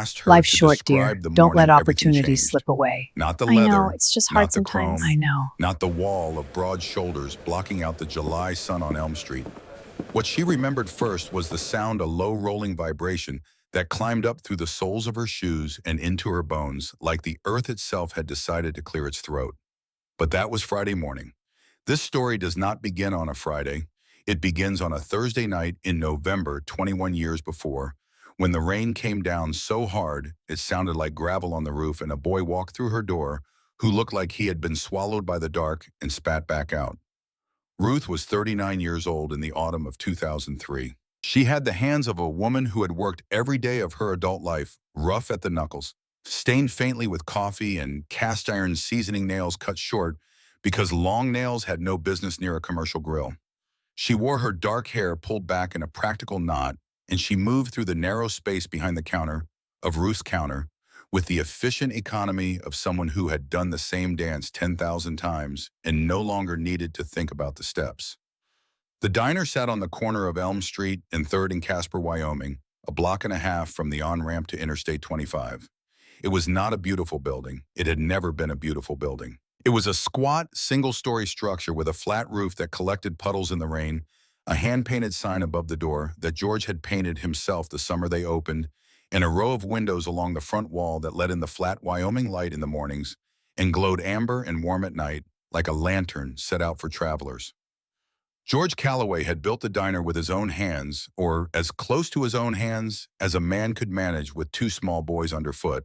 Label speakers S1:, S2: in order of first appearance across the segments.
S1: asked her
S2: Life's
S1: to
S2: short, dear.
S1: describe the
S2: Don't let
S1: morning everything
S2: opportunities
S1: changed.
S2: slip away.
S1: Not the
S3: I know,
S1: leather,
S3: it's just hard
S1: not the
S3: sometimes.
S1: chrome,
S2: I know.
S1: not the wall of broad shoulders blocking out the July sun on Elm Street. What she remembered first was the sound, a low rolling vibration that climbed up through the soles of her shoes and into her bones, like the earth itself had decided to clear its throat. But that was Friday morning. This story does not begin on a Friday. It begins on a Thursday night in November, 21 years before, when the rain came down so hard it sounded like gravel on the roof, and a boy walked through her door who looked like he had been swallowed by the dark and spat back out. Ruth was 39 years old in the autumn of 2003. She had the hands of a woman who had worked every day of her adult life, rough at the knuckles, stained faintly with coffee, and cast iron seasoning nails cut short because long nails had no business near a commercial grill. She wore her dark hair pulled back in a practical knot, and she moved through the narrow space behind the counter of Ruth's counter with the efficient economy of someone who had done the same dance 10,000 times and no longer needed to think about the steps. The diner sat on the corner of Elm Street and 3rd in Casper, Wyoming, a block and a half from the on-ramp to Interstate 25. It was not a beautiful building. It had never been a beautiful building. It was a squat, single-story structure with a flat roof that collected puddles in the rain, a hand-painted sign above the door that George had painted himself the summer they opened, and a row of windows along the front wall that let in the flat Wyoming light in the mornings and glowed amber and warm at night like a lantern set out for travelers. George Calloway had built the diner with his own hands, or as close to his own hands as a man could manage with 2 small boys underfoot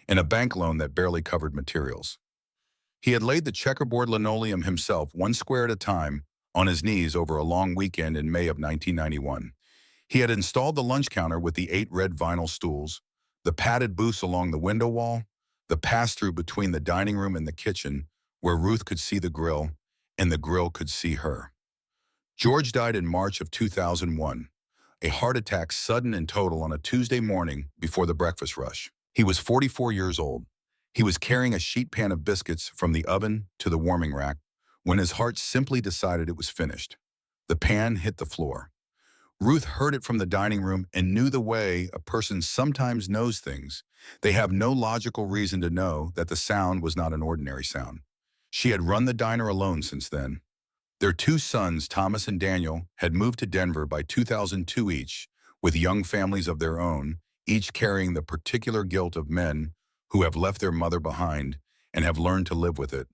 S1: and a bank loan that barely covered materials. He had laid the checkerboard linoleum himself, 1 square at a time, on his knees over a long weekend in May of 1991. He had installed the lunch counter with the 8 red vinyl stools, the padded booths along the window wall, the pass-through between the dining room and the kitchen, where Ruth could see the grill and the grill could see her. George died in March of 2001, a heart attack sudden and total on a Tuesday morning before the breakfast rush. He was 44 years old. He was carrying a sheet pan of biscuits from the oven to the warming rack when his heart simply decided it was finished. The pan hit the floor. Ruth heard it from the dining room and knew the way a person sometimes knows things. They have no logical reason to know that the sound was not an ordinary sound. She had run the diner alone since then. Their 2 sons, Thomas and Daniel, had moved to Denver by 2002 each, with young families of their own, each carrying the particular guilt of men who have left their mother behind and have learned to live with it.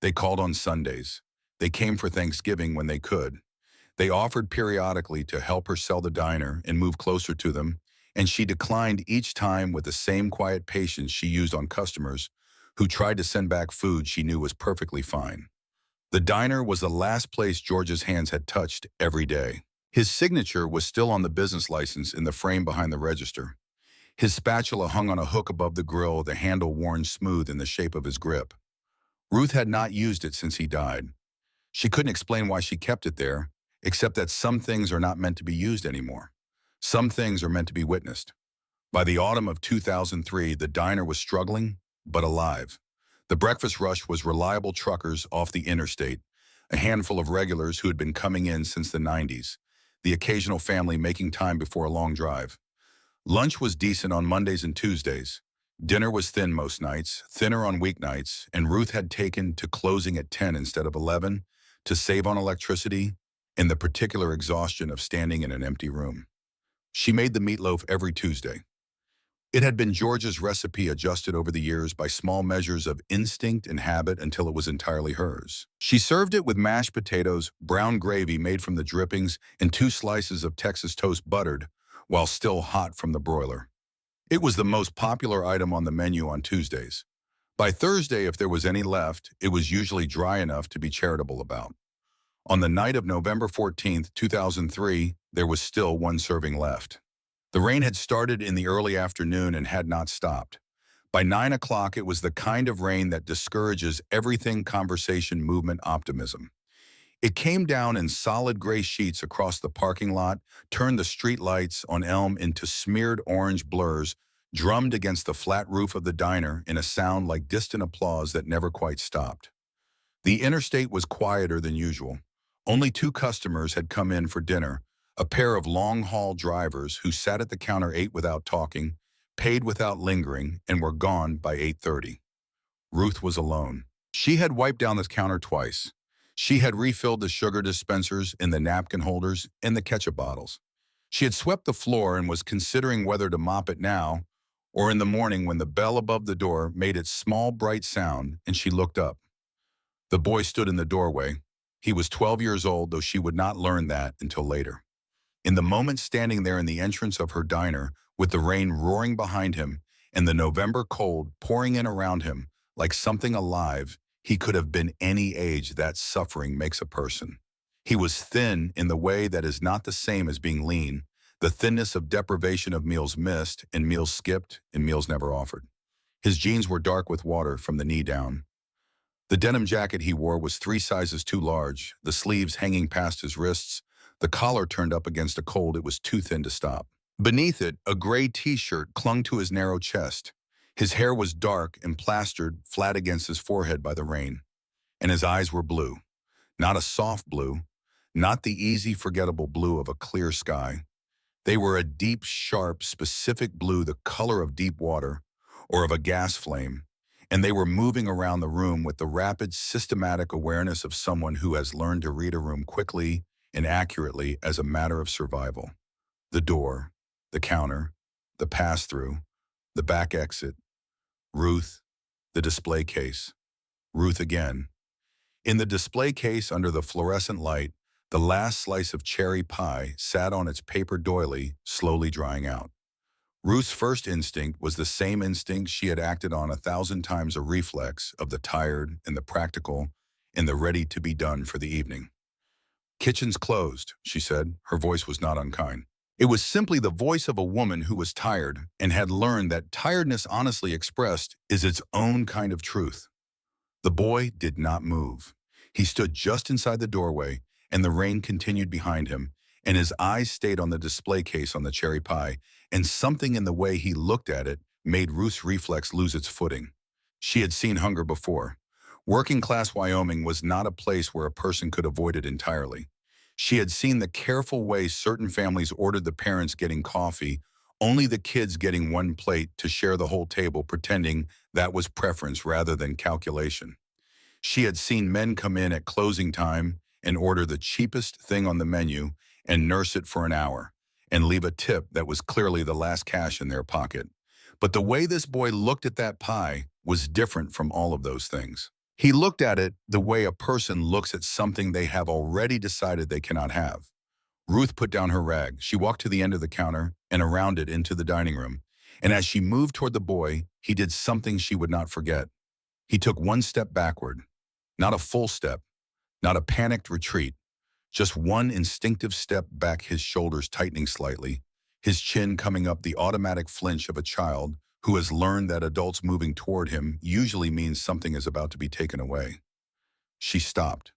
S1: They called on Sundays. They came for Thanksgiving when they could. They offered periodically to help her sell the diner and move closer to them, and she declined each time with the same quiet patience she used on customers who tried to send back food she knew was perfectly fine. The diner was the last place George's hands had touched every day. His signature was still on the business license in the frame behind the register. His spatula hung on a hook above the grill, the handle worn smooth in the shape of his grip. Ruth had not used it since he died. She couldn't explain why she kept it there, except that some things are not meant to be used anymore. Some things are meant to be witnessed. By the autumn of 2003, the diner was struggling, but alive. The breakfast rush was reliable truckers off the interstate, a handful of regulars who had been coming in since the 90s, the occasional family making time before a long drive. Lunch was decent on Mondays and Tuesdays. Dinner was thin most nights, thinner on weeknights, and Ruth had taken to closing at 10 instead of 11 to save on electricity and the particular exhaustion of standing in an empty room. She made the meatloaf every Tuesday. It had been George's recipe, adjusted over the years by small measures of instinct and habit until it was entirely hers. She served it with mashed potatoes, brown gravy made from the drippings, and 2 slices of Texas toast buttered, while still hot from the broiler. It was the most popular item on the menu on Tuesdays. By Thursday, if there was any left, it was usually dry enough to be charitable about. On the night of November 14th, 2003, there was still 1 serving left. The rain had started in the early afternoon and had not stopped. By 9 o'clock, it was the kind of rain that discourages everything conversation, movement, optimism. It came down in solid gray sheets across the parking lot, turned the street lights on Elm into smeared orange blurs, drummed against the flat roof of the diner in a sound like distant applause that never quite stopped. The interstate was quieter than usual. Only 2 customers had come in for dinner, a pair of long-haul drivers who sat at the counter, ate without talking, paid without lingering, and were gone by 8:30. Ruth was alone. She had wiped down the counter twice. She had refilled the sugar dispensers in the napkin holders and the ketchup bottles. She had swept the floor and was considering whether to mop it now or in the morning when the bell above the door made its small, bright sound and she looked up. The boy stood in the doorway. He was 12 years old, though she would not learn that until later. In the moment standing there in the entrance of her diner, with the rain roaring behind him and the November cold pouring in around him like something alive, he could have been any age that suffering makes a person. He was thin in the way that is not the same as being lean, the thinness of deprivation of meals missed and meals skipped and meals never offered. His jeans were dark with water from the knee down. The denim jacket he wore was 3 sizes too large, the sleeves hanging past his wrists, the collar turned up against a cold it was too thin to stop. Beneath it, a gray t-shirt clung to his narrow chest. His hair was dark and plastered flat against his forehead by the rain. And his eyes were blue. Not a soft blue, not the easy, forgettable blue of a clear sky. They were a deep, sharp, specific blue, the color of deep water or of a gas flame, and they were moving around the room with the rapid, systematic awareness of someone who has learned to read a room quickly and accurately as a matter of survival. The door, the counter, the pass-through, the back exit, Ruth, the display case, Ruth again. In the display case under the fluorescent light, the last slice of cherry pie sat on its paper doily, slowly drying out. Ruth's first instinct was the same instinct she had acted on 1,000 times, a reflex of the tired and the practical and the ready to be done for the evening. "Kitchen's closed," she said. Her voice was not unkind. It was simply the voice of a woman who was tired and had learned that tiredness honestly expressed is its own kind of truth. The boy did not move. He stood just inside the doorway, and the rain continued behind him, and his eyes stayed on the display case on the cherry pie, and something in the way he looked at it made Ruth's reflex lose its footing. She had seen hunger before. Working-class Wyoming was not a place where a person could avoid it entirely. She had seen the careful way certain families ordered the parents getting coffee, only the kids getting one plate to share the whole table, pretending that was preference rather than calculation. She had seen men come in at closing time and order the cheapest thing on the menu and nurse it for an hour and leave a tip that was clearly the last cash in their pocket. But the way this boy looked at that pie was different from all of those things. He looked at it the way a person looks at something they have already decided they cannot have. Ruth put down her rag. She walked to the end of the counter and around it into the dining room. And as she moved toward the boy, he did something she would not forget. He took one step backward. Not a full step, not a panicked retreat, just one instinctive step back, his shoulders tightening slightly, his chin coming up, the automatic flinch of a child who has learned that adults moving toward him usually means something is about to be taken away. She stopped.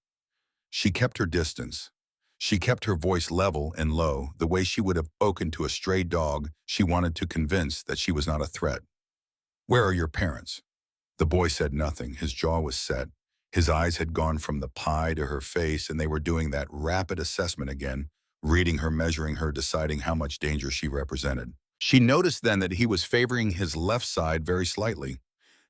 S1: She kept her distance. She kept her voice level and low, the way she would have spoken to a stray dog she wanted to convince that she was not a threat. "Where are your parents?" The boy said nothing. His jaw was set. His eyes had gone from the pie to her face, and they were doing that rapid assessment again, reading her, measuring her, deciding how much danger she represented. She noticed then that he was favoring his left side very slightly.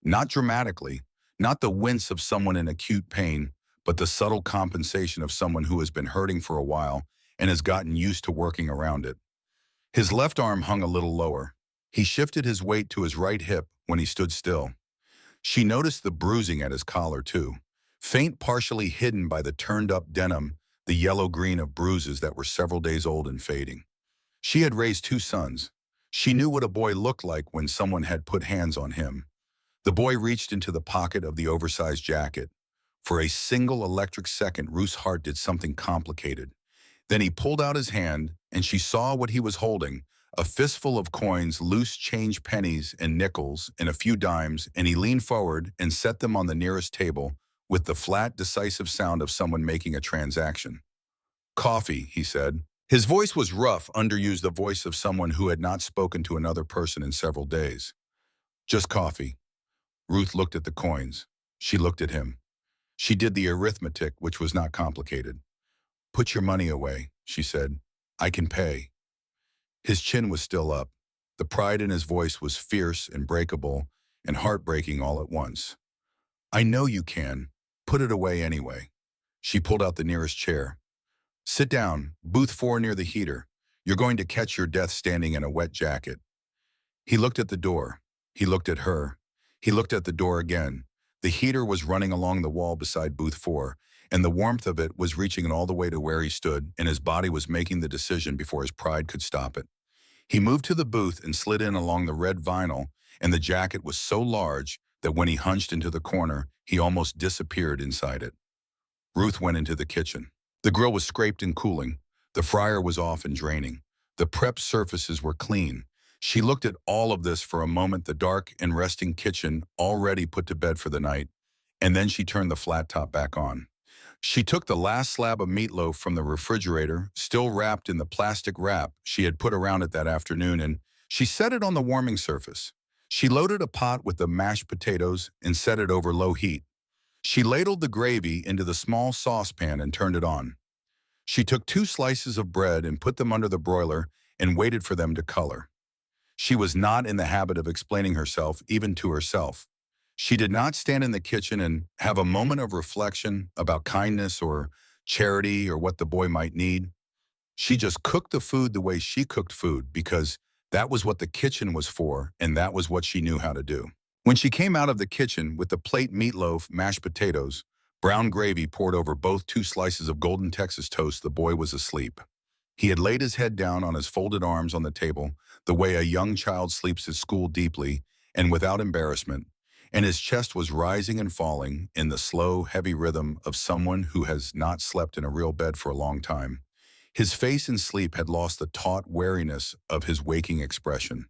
S1: Not dramatically, not the wince of someone in acute pain, but the subtle compensation of someone who has been hurting for a while and has gotten used to working around it. His left arm hung a little lower. He shifted his weight to his right hip when he stood still. She noticed the bruising at his collar, too. Faint, partially hidden by the turned-up denim, the yellow-green of bruises that were several days old and fading. She had raised 2 sons. She knew what a boy looked like when someone had put hands on him. The boy reached into the pocket of the oversized jacket. For a single electric second, Ruth's heart did something complicated. Then he pulled out his hand, and she saw what he was holding, a fistful of coins, loose change, pennies and nickels and a few dimes, and he leaned forward and set them on the nearest table with the flat, decisive sound of someone making a transaction. "Coffee," he said. His voice was rough, underused, the voice of someone who had not spoken to another person in several days. "Just coffee." Ruth looked at the coins. She looked at him. She did the arithmetic, which was not complicated. "Put your money away," she said. "I can pay." His chin was still up. The pride in his voice was fierce and breakable and heartbreaking all at once. I know you can. Put it away anyway. She pulled out the nearest chair. Sit down, booth 4 near the heater. You're going to catch your death standing in a wet jacket. He looked at the door. He looked at her. He looked at the door again. The heater was running along the wall beside booth 4, and the warmth of it was reaching all the way to where he stood, and his body was making the decision before his pride could stop it. He moved to the booth and slid in along the red vinyl, and the jacket was so large that when he hunched into the corner, he almost disappeared inside it. Ruth went into the kitchen. The grill was scraped and cooling. The fryer was off and draining. The prep surfaces were clean. She looked at all of this for a moment, the dark and resting kitchen already put to bed for the night, and then she turned the flat top back on. She took the last slab of meatloaf from the refrigerator, still wrapped in the plastic wrap she had put around it that afternoon, and she set it on the warming surface. She loaded a pot with the mashed potatoes and set it over low heat. She ladled the gravy into the small saucepan and turned it on. She took 2 slices of bread and put them under the broiler and waited for them to color. She was not in the habit of explaining herself, even to herself. She did not stand in the kitchen and have a moment of reflection about kindness or charity or what the boy might need. She just cooked the food the way she cooked food because that was what the kitchen was for and that was what she knew how to do. When she came out of the kitchen with the plate meatloaf, mashed potatoes, brown gravy poured over both 2 slices of golden Texas toast, the boy was asleep. He had laid his head down on his folded arms on the table, the way a young child sleeps at school, deeply and without embarrassment, and his chest was rising and falling in the slow, heavy rhythm of someone who has not slept in a real bed for a long time. His face in sleep had lost the taut wariness of his waking expression.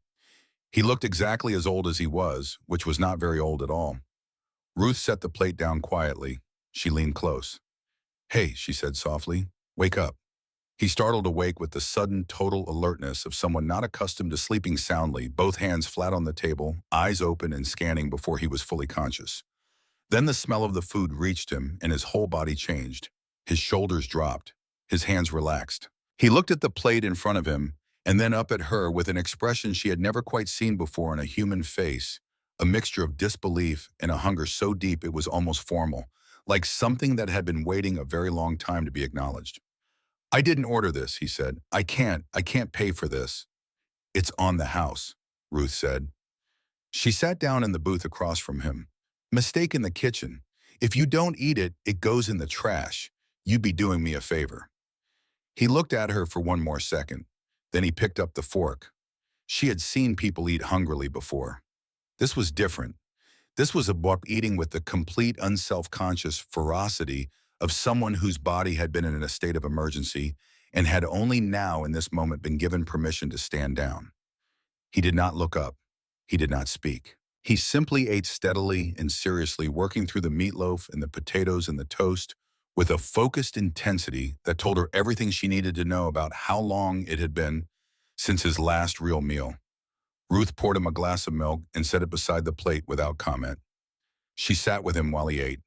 S1: He looked exactly as old as he was, which was not very old at all. Ruth set the plate down quietly. She leaned close. Hey, she said softly, wake up. He startled awake with the sudden, total alertness of someone not accustomed to sleeping soundly, both hands flat on the table, eyes open and scanning before he was fully conscious. Then the smell of the food reached him and his whole body changed. His shoulders dropped. His hands relaxed. He looked at the plate in front of him and then up at her with an expression she had never quite seen before in a human face, a mixture of disbelief and a hunger so deep it was almost formal, like something that had been waiting a very long time to be acknowledged. I didn't order this, he said. I can't pay for this. It's on the house, Ruth said. She sat down in the booth across from him. Mistake in the kitchen. If you don't eat it, it goes in the trash. You'd be doing me a favor. He looked at her for one more second. Then he picked up the fork. She had seen people eat hungrily before. This was different. This was about eating with the complete unself-conscious ferocity of someone whose body had been in a state of emergency and had only now in this moment been given permission to stand down. He did not look up. He did not speak. He simply ate steadily and seriously, working through the meatloaf and the potatoes and the toast with a focused intensity that told her everything she needed to know about how long it had been since his last real meal. Ruth poured him a glass of milk and set it beside the plate without comment. She sat with him while he ate.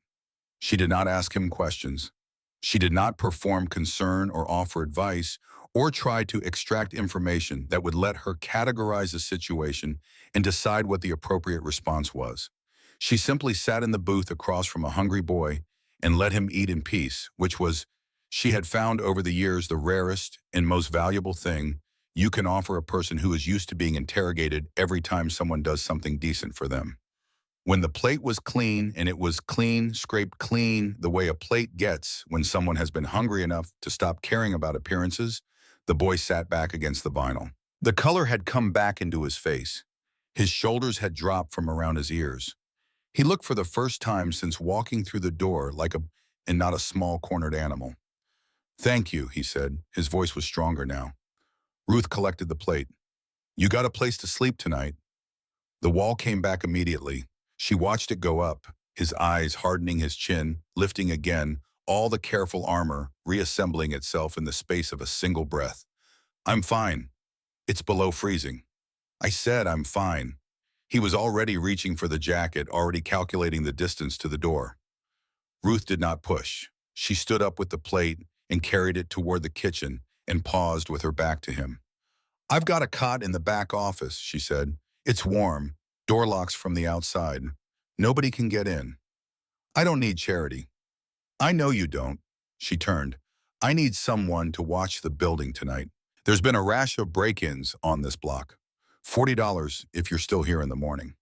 S1: She did not ask him questions. She did not perform concern or offer advice or try to extract information that would let her categorize the situation and decide what the appropriate response was. She simply sat in the booth across from a hungry boy and let him eat in peace, which was, she had found over the years, the rarest and most valuable thing you can offer a person who is used to being interrogated every time someone does something decent for them. When the plate was clean, and it was clean, scraped clean, the way a plate gets when someone has been hungry enough to stop caring about appearances, the boy sat back against the vinyl. The color had come back into his face. His shoulders had dropped from around his ears. He looked for the first time since walking through the door like and not a small cornered animal. Thank you, he said. His voice was stronger now. Ruth collected the plate. You got a place to sleep tonight. The wall came back immediately. She watched it go up, his eyes hardening, his chin, lifting again, all the careful armor reassembling itself in the space of a single breath. I'm fine. It's below freezing. I said I'm fine. He was already reaching for the jacket, already calculating the distance to the door. Ruth did not push. She stood up with the plate and carried it toward the kitchen and paused with her back to him. "I've got a cot in the back office," she said. "It's warm. Door locks from the outside. Nobody can get in. I don't need charity." "I know you don't." She turned. "I need someone to watch the building tonight. There's been a rash of break-ins on this block. $40 if you're still here in the morning."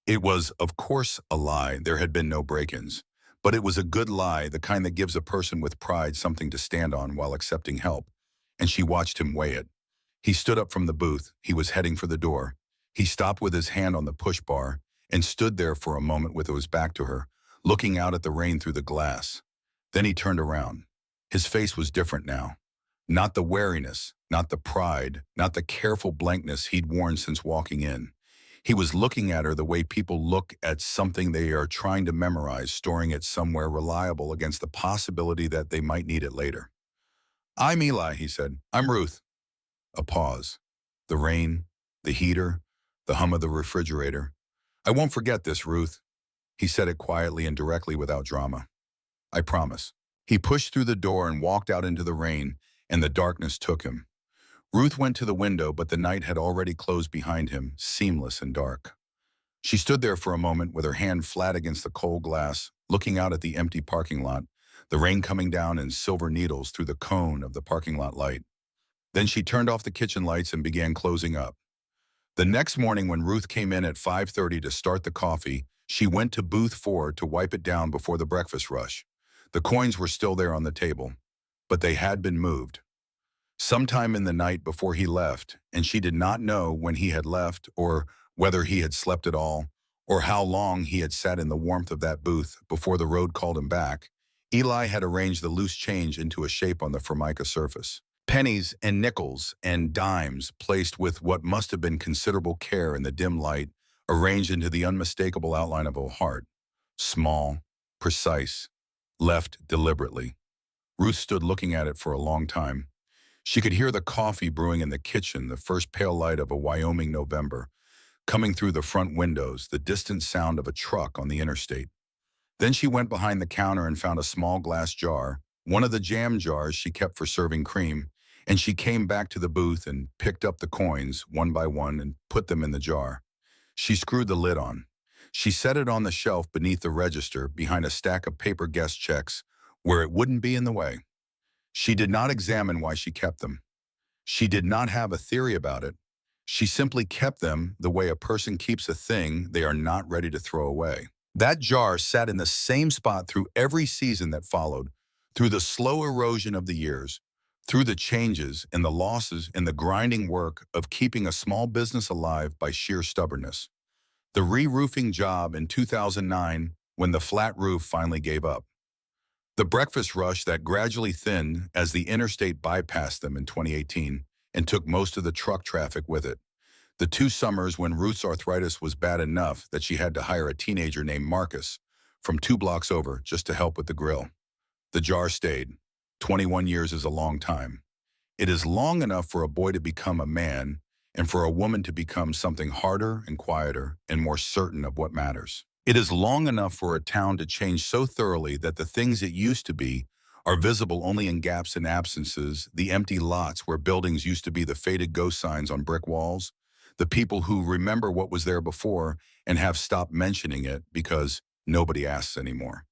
S1: It was, of course, a lie. There had been no break-ins. But it was a good lie, the kind that gives a person with pride something to stand on while accepting help. And she watched him weigh it. He stood up from the booth. He was heading for the door. He stopped with his hand on the push bar and stood there for a moment with his back to her, looking out at the rain through the glass. Then he turned around. His face was different now. Not the wariness, not the pride, not the careful blankness he'd worn since walking in. He was looking at her the way people look at something they are trying to memorize, storing it somewhere reliable against the possibility that they might need it later. "I'm Eli," he said. "I'm Ruth." A pause. The rain, the heater, the hum of the refrigerator. "I won't forget this, Ruth." He said it quietly and directly without drama. "I promise." He pushed through the door and walked out into the rain, and the darkness took him. Ruth went to the window, but the night had already closed behind him, seamless and dark. She stood there for a moment with her hand flat against the cold glass, looking out at the empty parking lot, the rain coming down in silver needles through the cone of the parking lot light. Then she turned off the kitchen lights and began closing up. The next morning when Ruth came in at 5:30 to start the coffee, she went to booth 4 to wipe it down before the breakfast rush. The coins were still there on the table, but they had been moved. Sometime in the night before he left, and she did not know when he had left or whether he had slept at all, or how long he had sat in the warmth of that booth before the road called him back, Eli had arranged the loose change into a shape on the formica surface. Pennies and nickels and dimes placed with what must have been considerable care in the dim light, arranged into the unmistakable outline of a heart. Small, precise, left deliberately. Ruth stood looking at it for a long time. She could hear the coffee brewing in the kitchen, the first pale light of a Wyoming November, coming through the front windows, the distant sound of a truck on the interstate. Then she went behind the counter and found a small glass jar, one of the jam jars she kept for serving cream, and she came back to the booth and picked up the coins, one by one, and put them in the jar. She screwed the lid on. She set it on the shelf beneath the register, behind a stack of paper guest checks, where it wouldn't be in the way. She did not examine why she kept them. She did not have a theory about it. She simply kept them the way a person keeps a thing they are not ready to throw away. That jar sat in the same spot through every season that followed, through the slow erosion of the years, through the changes and the losses and the grinding work of keeping a small business alive by sheer stubbornness. The re-roofing job in 2009 when the flat roof finally gave up. The breakfast rush that gradually thinned as the interstate bypassed them in 2018 and took most of the truck traffic with it. The 2 summers when Ruth's arthritis was bad enough that she had to hire a teenager named Marcus from 2 blocks over just to help with the grill. The jar stayed. 21 years is a long time. It is long enough for a boy to become a man and for a woman to become something harder and quieter and more certain of what matters. It is long enough for a town to change so thoroughly that the things it used to be are visible only in gaps and absences, the empty lots where buildings used to be the faded ghost signs on brick walls, the people who remember what was there before and have stopped mentioning it because nobody asks anymore.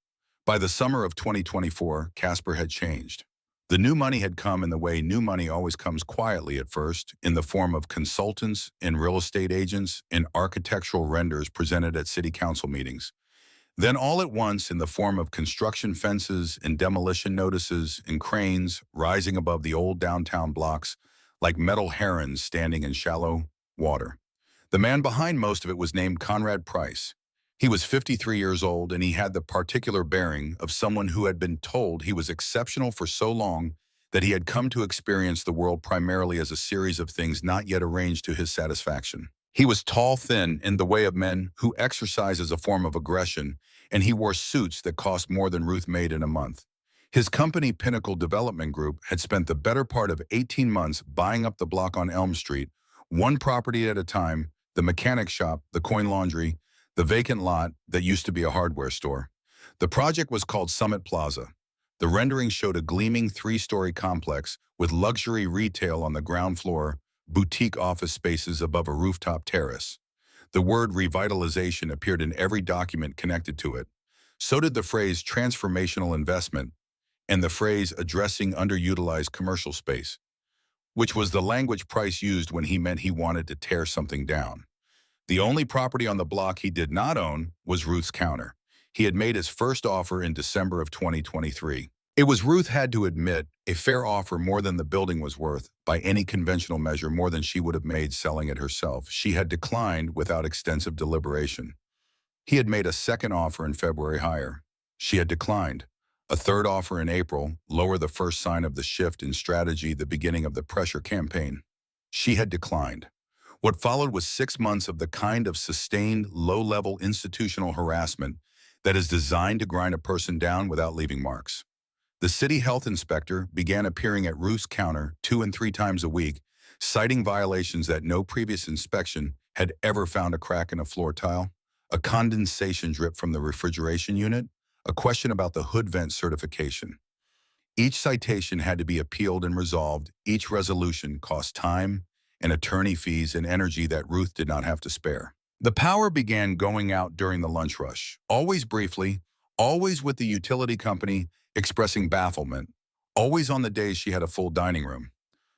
S1: By the summer of 2024, Casper had changed. The new money had come in the way new money always comes quietly at first, in the form of consultants and real estate agents and architectural renders presented at city council meetings. Then all at once in the form of construction fences and demolition notices and cranes rising above the old downtown blocks like metal herons standing in shallow water. The man behind most of it was named Conrad Price. He was 53 years old, and he had the particular bearing of someone who had been told he was exceptional for so long that he had come to experience the world primarily as a series of things not yet arranged to his satisfaction. He was tall, thin, in the way of men who exercise as a form of aggression, and he wore suits that cost more than Ruth made in a month. His company, Pinnacle Development Group, had spent the better part of 18 months buying up the block on Elm Street, one property at a time, the mechanic shop, the coin laundry, the vacant lot that used to be a hardware store. The project was called Summit Plaza. The rendering showed a gleaming 3-story complex with luxury retail on the ground floor, boutique office spaces above a rooftop terrace. The word revitalization appeared in every document connected to it. So did the phrase transformational investment and the phrase addressing underutilized commercial space, which was the language Price used when he meant he wanted to tear something down. The only property on the block he did not own was Ruth's counter. He had made his first offer in December of 2023. It was, Ruth had to admit, a fair offer, more than the building was worth, by any conventional measure, more than she would have made selling it herself. She had declined without extensive deliberation. He had made a second offer in February, higher. She had declined. A third offer in April, lower, the first sign of the shift in strategy, the beginning of the pressure campaign. She had declined. What followed was 6 months of the kind of sustained, low-level institutional harassment that is designed to grind a person down without leaving marks. The city health inspector began appearing at Ruth's counter 2 and 3 times a week, citing violations that no previous inspection had ever found: a crack in a floor tile, a condensation drip from the refrigeration unit, a question about the hood vent certification. Each citation had to be appealed and resolved. Each resolution cost time and attorney fees and energy that Ruth did not have to spare. The power began going out during the lunch rush, always briefly, always with the utility company expressing bafflement, always on the days she had a full dining room.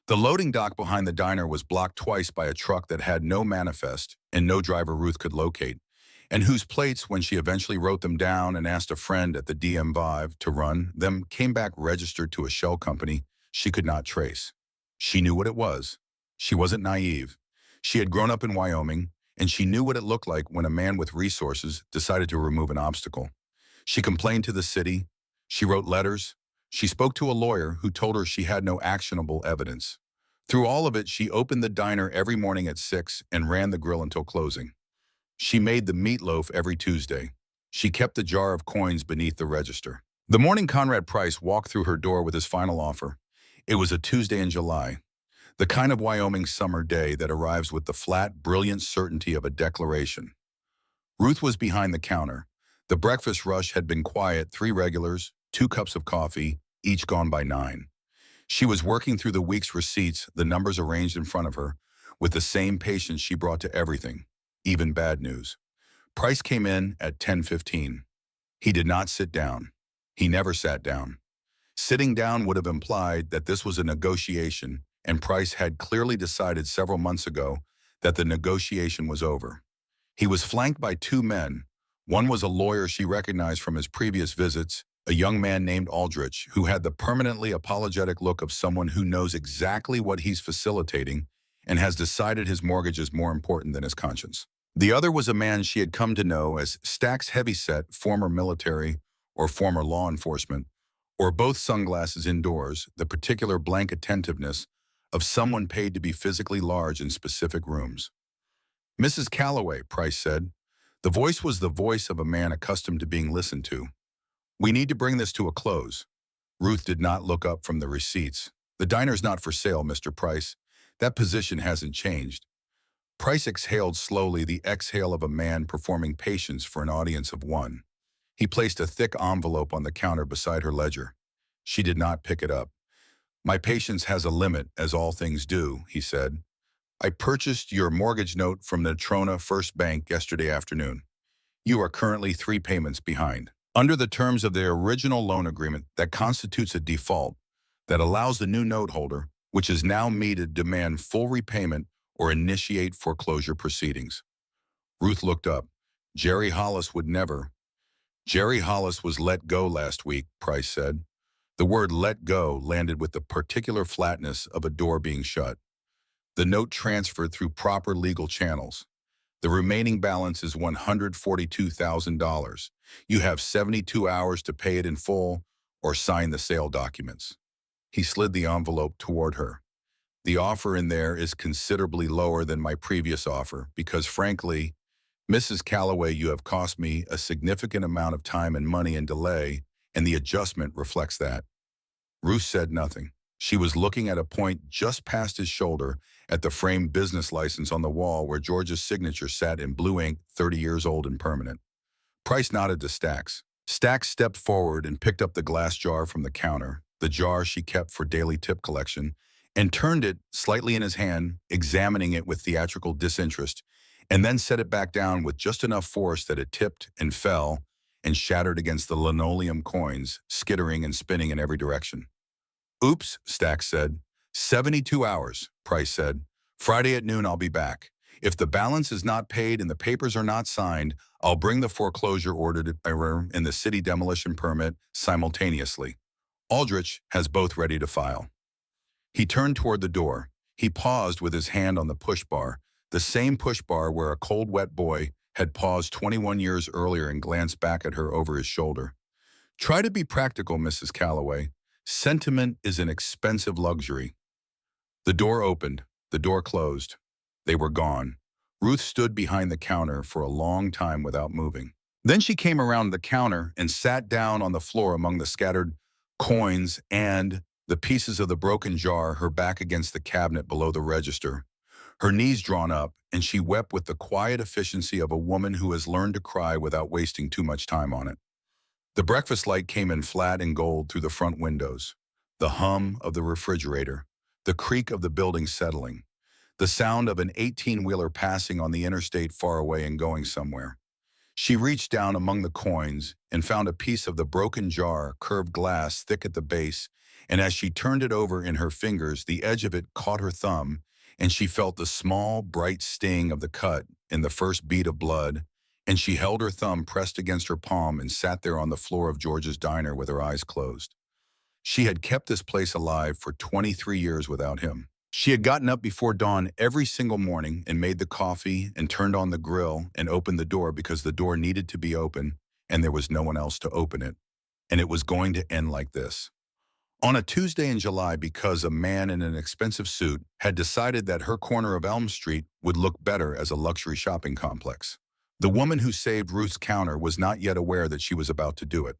S1: The loading dock behind the diner was blocked twice by a truck that had no manifest and no driver Ruth could locate, and whose plates, when she eventually wrote them down and asked a friend at the DM5 to run them, came back registered to a shell company she could not trace. She knew what it was. She wasn't naive. She had grown up in Wyoming, and she knew what it looked like when a man with resources decided to remove an obstacle. She complained to the city. She wrote letters. She spoke to a lawyer who told her she had no actionable evidence. Through all of it, she opened the diner every morning at 6 and ran the grill until closing. She made the meatloaf every Tuesday. She kept the jar of coins beneath the register. The morning Conrad Price walked through her door with his final offer. It was a Tuesday in July, the kind of Wyoming summer day that arrives with the flat, brilliant certainty of a declaration. Ruth was behind the counter. The breakfast rush had been quiet: 3 regulars, 2 cups of coffee, each gone by 9. She was working through the week's receipts, the numbers arranged in front of her, with the same patience she brought to everything, even bad news. Price came in at 10:15. He did not sit down. He never sat down. Sitting down would have implied that this was a negotiation, and Price had clearly decided several months ago that the negotiation was over. He was flanked by 2 men. One was a lawyer she recognized from his previous visits, a young man named Aldrich, who had the permanently apologetic look of someone who knows exactly what he's facilitating and has decided his mortgage is more important than his conscience. The other was a man she had come to know as Stack's heavyset, former military or former law enforcement, or both sunglasses indoors, the particular blank attentiveness of someone paid to be physically large in specific rooms. "Mrs. Calloway," Price said. The voice was the voice of a man accustomed to being listened to. "We need to bring this to a close." Ruth did not look up from the receipts. "The diner's not for sale, Mr. Price. That position hasn't changed." Price exhaled slowly, the exhale of a man performing patience for an audience of 1. He placed a thick envelope on the counter beside her ledger. She did not pick it up. "My patience has a limit, as all things do," he said. "I purchased your mortgage note from the Natrona First Bank yesterday afternoon. You are currently 3 payments behind. Under the terms of the original loan agreement, that constitutes a default that allows the new note holder, which is now me, to demand full repayment or initiate foreclosure proceedings." Ruth looked up. Jerry Hollis would never. "Jerry Hollis was let go last week," Price said. The word "let go" landed with the particular flatness of a door being shut. "The note transferred through proper legal channels. The remaining balance is $142,000. You have 72 hours to pay it in full or sign the sale documents." He slid the envelope toward her. "The offer in there is considerably lower than my previous offer because, frankly, Mrs. Calloway, you have cost me a significant amount of time and money and delay, and the adjustment reflects that." Ruth said nothing. She was looking at a point just past his shoulder at the framed business license on the wall where George's signature sat in blue ink, 30 years old and permanent. Price nodded to Stacks. Stacks stepped forward and picked up the glass jar from the counter, the jar she kept for daily tip collection, and turned it slightly in his hand, examining it with theatrical disinterest, and then set it back down with just enough force that it tipped and fell and shattered against the linoleum coins, skittering and spinning in every direction. Oops, Stack said. 72 hours, Price said. Friday at noon I'll be back. If the balance is not paid and the papers are not signed, I'll bring the foreclosure order to bearer and the city demolition permit simultaneously. Aldrich has both ready to file. He turned toward the door. He paused with his hand on the push bar, the same push bar where a cold, wet boy had paused 21 years earlier and glanced back at her over his shoulder. Try to be practical, Mrs. Calloway. Sentiment is an expensive luxury. The door opened. The door closed. They were gone. Ruth stood behind the counter for a long time without moving. Then she came around the counter and sat down on the floor among the scattered coins and the pieces of the broken jar, her back against the cabinet below the register, her knees drawn up, and she wept with the quiet efficiency of a woman who has learned to cry without wasting too much time on it. The breakfast light came in flat and gold through the front windows, the hum of the refrigerator, the creak of the building settling, the sound of an 18-wheeler passing on the interstate far away and going somewhere. She reached down among the coins and found a piece of the broken jar, curved glass thick at the base, and as she turned it over in her fingers, the edge of it caught her thumb, and she felt the small, bright sting of the cut in the first bead of blood, and she held her thumb pressed against her palm and sat there on the floor of George's diner with her eyes closed. She had kept this place alive for 23 years without him. She had gotten up before dawn every single morning and made the coffee and turned on the grill and opened the door because the door needed to be open and there was no one else to open it. And it was going to end like this. On a Tuesday in July, because a man in an expensive suit had decided that her corner of Elm Street would look better as a luxury shopping complex. The woman who saved Ruth's counter was not yet aware that she was about to do it.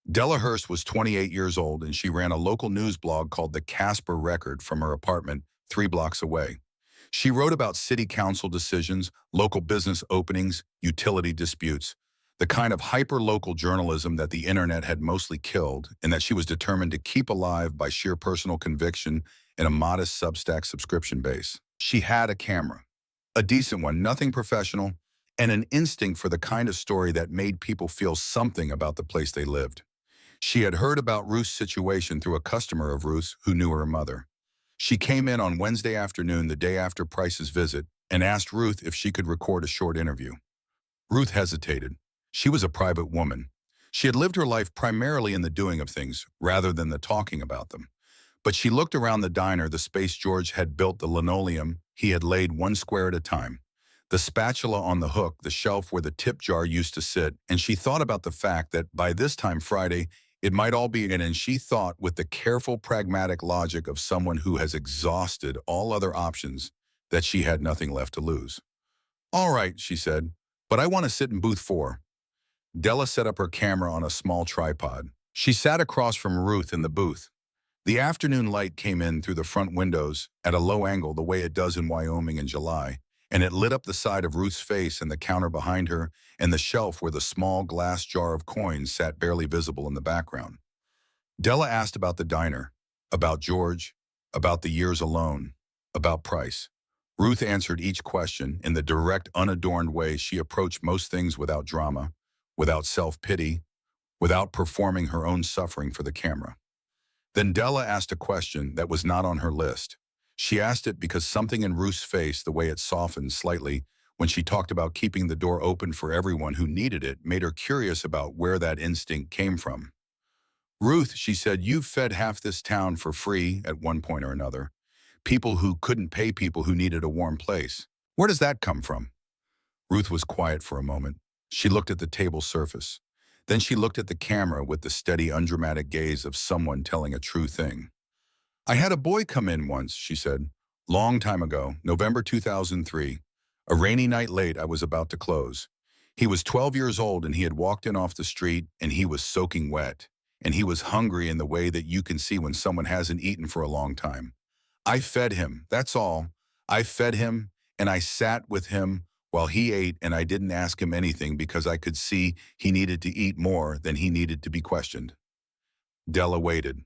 S1: Della Hurst was 28 years old, and she ran a local news blog called the Casper Record from her apartment 3 blocks away. She wrote about city council decisions, local business openings, utility disputes, the kind of hyper-local journalism that the internet had mostly killed and that she was determined to keep alive by sheer personal conviction and a modest Substack subscription base. She had a camera, a decent one, nothing professional, and an instinct for the kind of story that made people feel something about the place they lived. She had heard about Ruth's situation through a customer of Ruth's who knew her mother. She came in on Wednesday afternoon, the day after Price's visit, and asked Ruth if she could record a short interview. Ruth hesitated. She was a private woman. She had lived her life primarily in the doing of things, rather than the talking about them. But she looked around the diner, the space George had built, the linoleum he had laid one square at a time, the spatula on the hook, the shelf where the tip jar used to sit, and she thought about the fact that by this time Friday, it might all be in, and she thought with the careful, pragmatic logic of someone who has exhausted all other options that she had nothing left to lose. All right, she said, but I want to sit in booth 4. Della set up her camera on a small tripod. She sat across from Ruth in the booth. The afternoon light came in through the front windows at a low angle the way it does in Wyoming in July, and it lit up the side of Ruth's face and the counter behind her and the shelf where the small glass jar of coins sat barely visible in the background. Della asked about the diner, about George, about the years alone, about Price. Ruth answered each question in the direct, unadorned way she approached most things, without drama, without self-pity, without performing her own suffering for the camera. Then Della asked a question that was not on her list. She asked it because something in Ruth's face, the way it softened slightly when she talked about keeping the door open for everyone who needed it, made her curious about where that instinct came from. Ruth, she said, you've fed half this town for free at one point or another. People who couldn't pay people who needed a warm place. Where does that come from? Ruth was quiet for a moment. She looked at the table surface. Then she looked at the camera with the steady, undramatic gaze of someone telling a true thing. I had a boy come in once, she said. Long time ago, November 2003. A rainy night late, I was about to close. He was 12 years old and he had walked in off the street and he was soaking wet. And he was hungry in the way that you can see when someone hasn't eaten for a long time. I fed him, that's all. I fed him and I sat with him while he ate, and I didn't ask him anything because I could see he needed to eat more than he needed to be questioned. Della waited.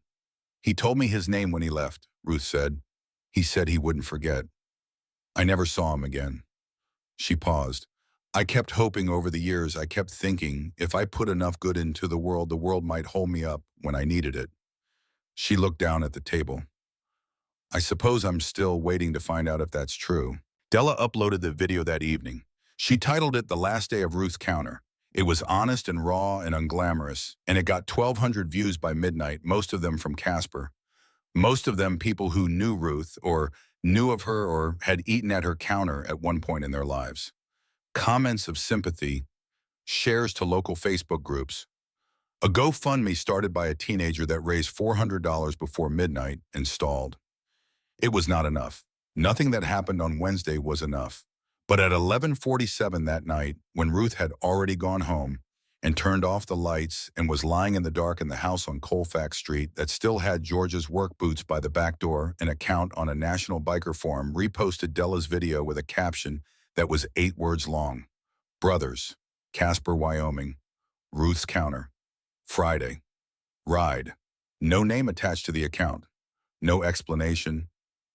S1: He told me his name when he left, Ruth said. He said he wouldn't forget. I never saw him again. She paused. I kept hoping over the years, I kept thinking, if I put enough good into the world might hold me up when I needed it. She looked down at the table. I suppose I'm still waiting to find out if that's true. Della uploaded the video that evening. She titled it The Last Day of Ruth's Counter. It was honest and raw and unglamorous, and it got 1,200 views by midnight, most of them from Casper. Most of them people who knew Ruth or knew of her or had eaten at her counter at one point in their lives. Comments of sympathy, shares to local Facebook groups. A GoFundMe started by a teenager that raised $400 before midnight and stalled. It was not enough. Nothing that happened on Wednesday was enough. But at 11:47 that night, when Ruth had already gone home and turned off the lights and was lying in the dark in the house on Colfax Street that still had George's work boots by the back door, an account on a national biker forum reposted Della's video with a caption that was 8 words long. Brothers, Casper, Wyoming, Ruth's Counter, Friday, ride. No name attached to the account. No explanation.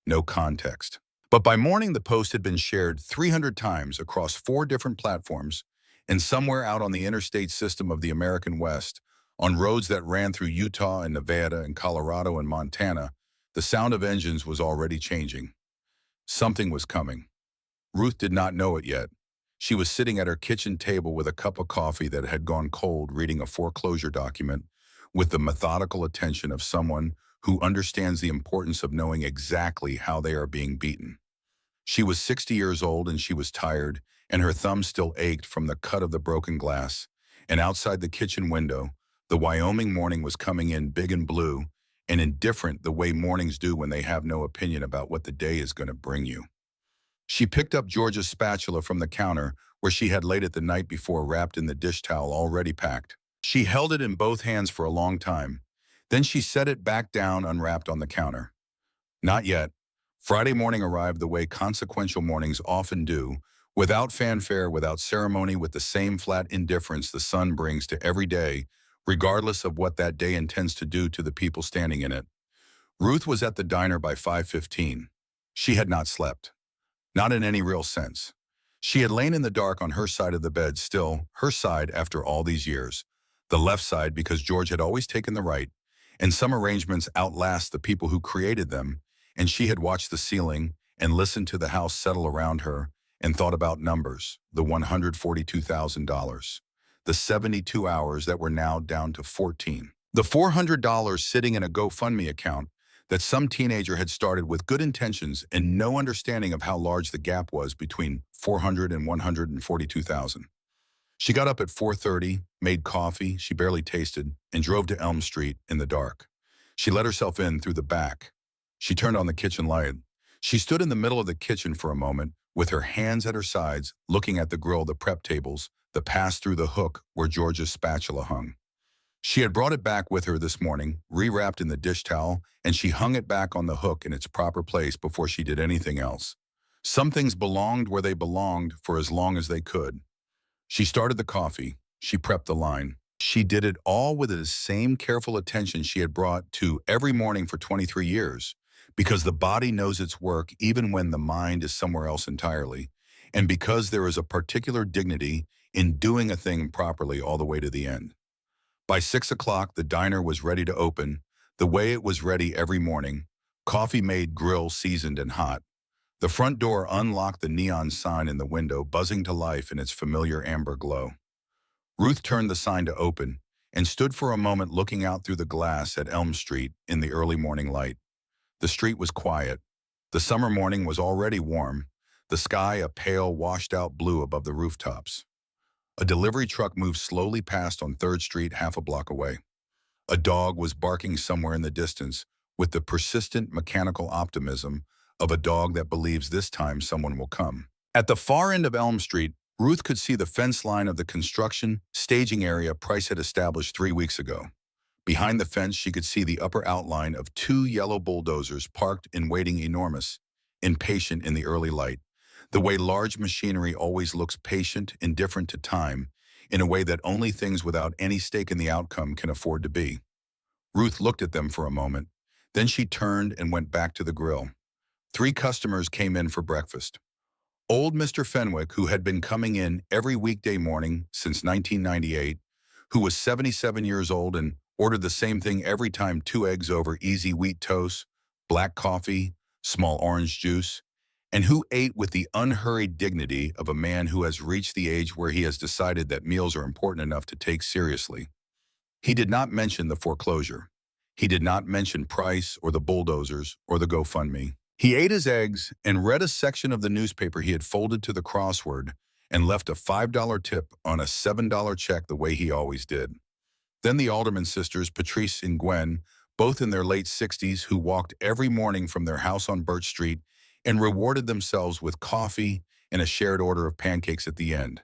S1: No context. But by morning, the post had been shared 300 times across 4 different platforms, and somewhere out on the interstate system of the American West, on roads that ran through Utah and Nevada and Colorado and Montana, the sound of engines was already changing. Something was coming. Ruth did not know it yet. She was sitting at her kitchen table with a cup of coffee that had gone cold, reading a foreclosure document with the methodical attention of someone who understands the importance of knowing exactly how they are being beaten. She was 60 years old and she was tired, and her thumb still ached from the cut of the broken glass. And outside the kitchen window, the Wyoming morning was coming in big and blue and indifferent the way mornings do when they have no opinion about what the day is going to bring you. She picked up George's spatula from the counter where she had laid it the night before, wrapped in the dish towel already packed. She held it in both hands for a long time. Then she set it back down unwrapped on the counter. Not yet. Friday morning arrived the way consequential mornings often do, without fanfare, without ceremony, with the same flat indifference the sun brings to every day, regardless of what that day intends to do to the people standing in it. Ruth was at the diner by 5:15. She had not slept. Not in any real sense. She had lain in the dark on her side of the bed, still her side after all these years. The left side because George had always taken the right, and some arrangements outlast the people who created them, and she had watched the ceiling and listened to the house settle around her and thought about numbers, the $142,000, the 72 hours that were now down to 14, the $400 sitting in a GoFundMe account that some teenager had started with good intentions and no understanding of how large the gap was between 400 and 142,000. She got up at 4:30, made coffee she barely tasted, and drove to Elm Street in the dark. She let herself in through the back. She turned on the kitchen light. She stood in the middle of the kitchen for a moment, with her hands at her sides, looking at the grill, the prep tables, the pass through the hook where George's spatula hung. She had brought it back with her this morning, rewrapped in the dish towel, and she hung it back on the hook in its proper place before she did anything else. Some things belonged where they belonged for as long as they could. She started the coffee. She prepped the line. She did it all with the same careful attention she had brought to every morning for 23 years, because the body knows its work even when the mind is somewhere else entirely, and because there is a particular dignity in doing a thing properly all the way to the end. By 6 o'clock, the diner was ready to open, the way it was ready every morning, coffee made, grill seasoned and hot. The front door unlocked, the neon sign in the window buzzing to life in its familiar amber glow. Ruth turned the sign to open and stood for a moment looking out through the glass at Elm Street in the early morning light. The street was quiet. The summer morning was already warm, the sky a pale, washed-out blue above the rooftops. A delivery truck moved slowly past on 3rd Street half a block away. A dog was barking somewhere in the distance with the persistent mechanical optimism of a dog that believes this time someone will come. At the far end of Elm Street, Ruth could see the fence line of the construction staging area Price had established 3 weeks ago. Behind the fence, she could see the upper outline of 2 yellow bulldozers parked and waiting, enormous, impatient in the early light, the way large machinery always looks, patient, indifferent to time, in a way that only things without any stake in the outcome can afford to be. Ruth looked at them for a moment. Then she turned and went back to the grill. Three customers came in for breakfast. Old Mr. Fenwick, who had been coming in every weekday morning since 1998, who was 77 years old and ordered the same thing every time: 2 eggs over easy wheat toast, black coffee, small orange juice, and who ate with the unhurried dignity of a man who has reached the age where he has decided that meals are important enough to take seriously. He did not mention the foreclosure. He did not mention Price or the bulldozers or the GoFundMe. He ate his eggs and read a section of the newspaper he had folded to the crossword and left a $5 tip on a $7 check the way he always did. Then the Alderman sisters, Patrice and Gwen, both in their late 60s, who walked every morning from their house on Birch Street and rewarded themselves with coffee and a shared order of pancakes at the end.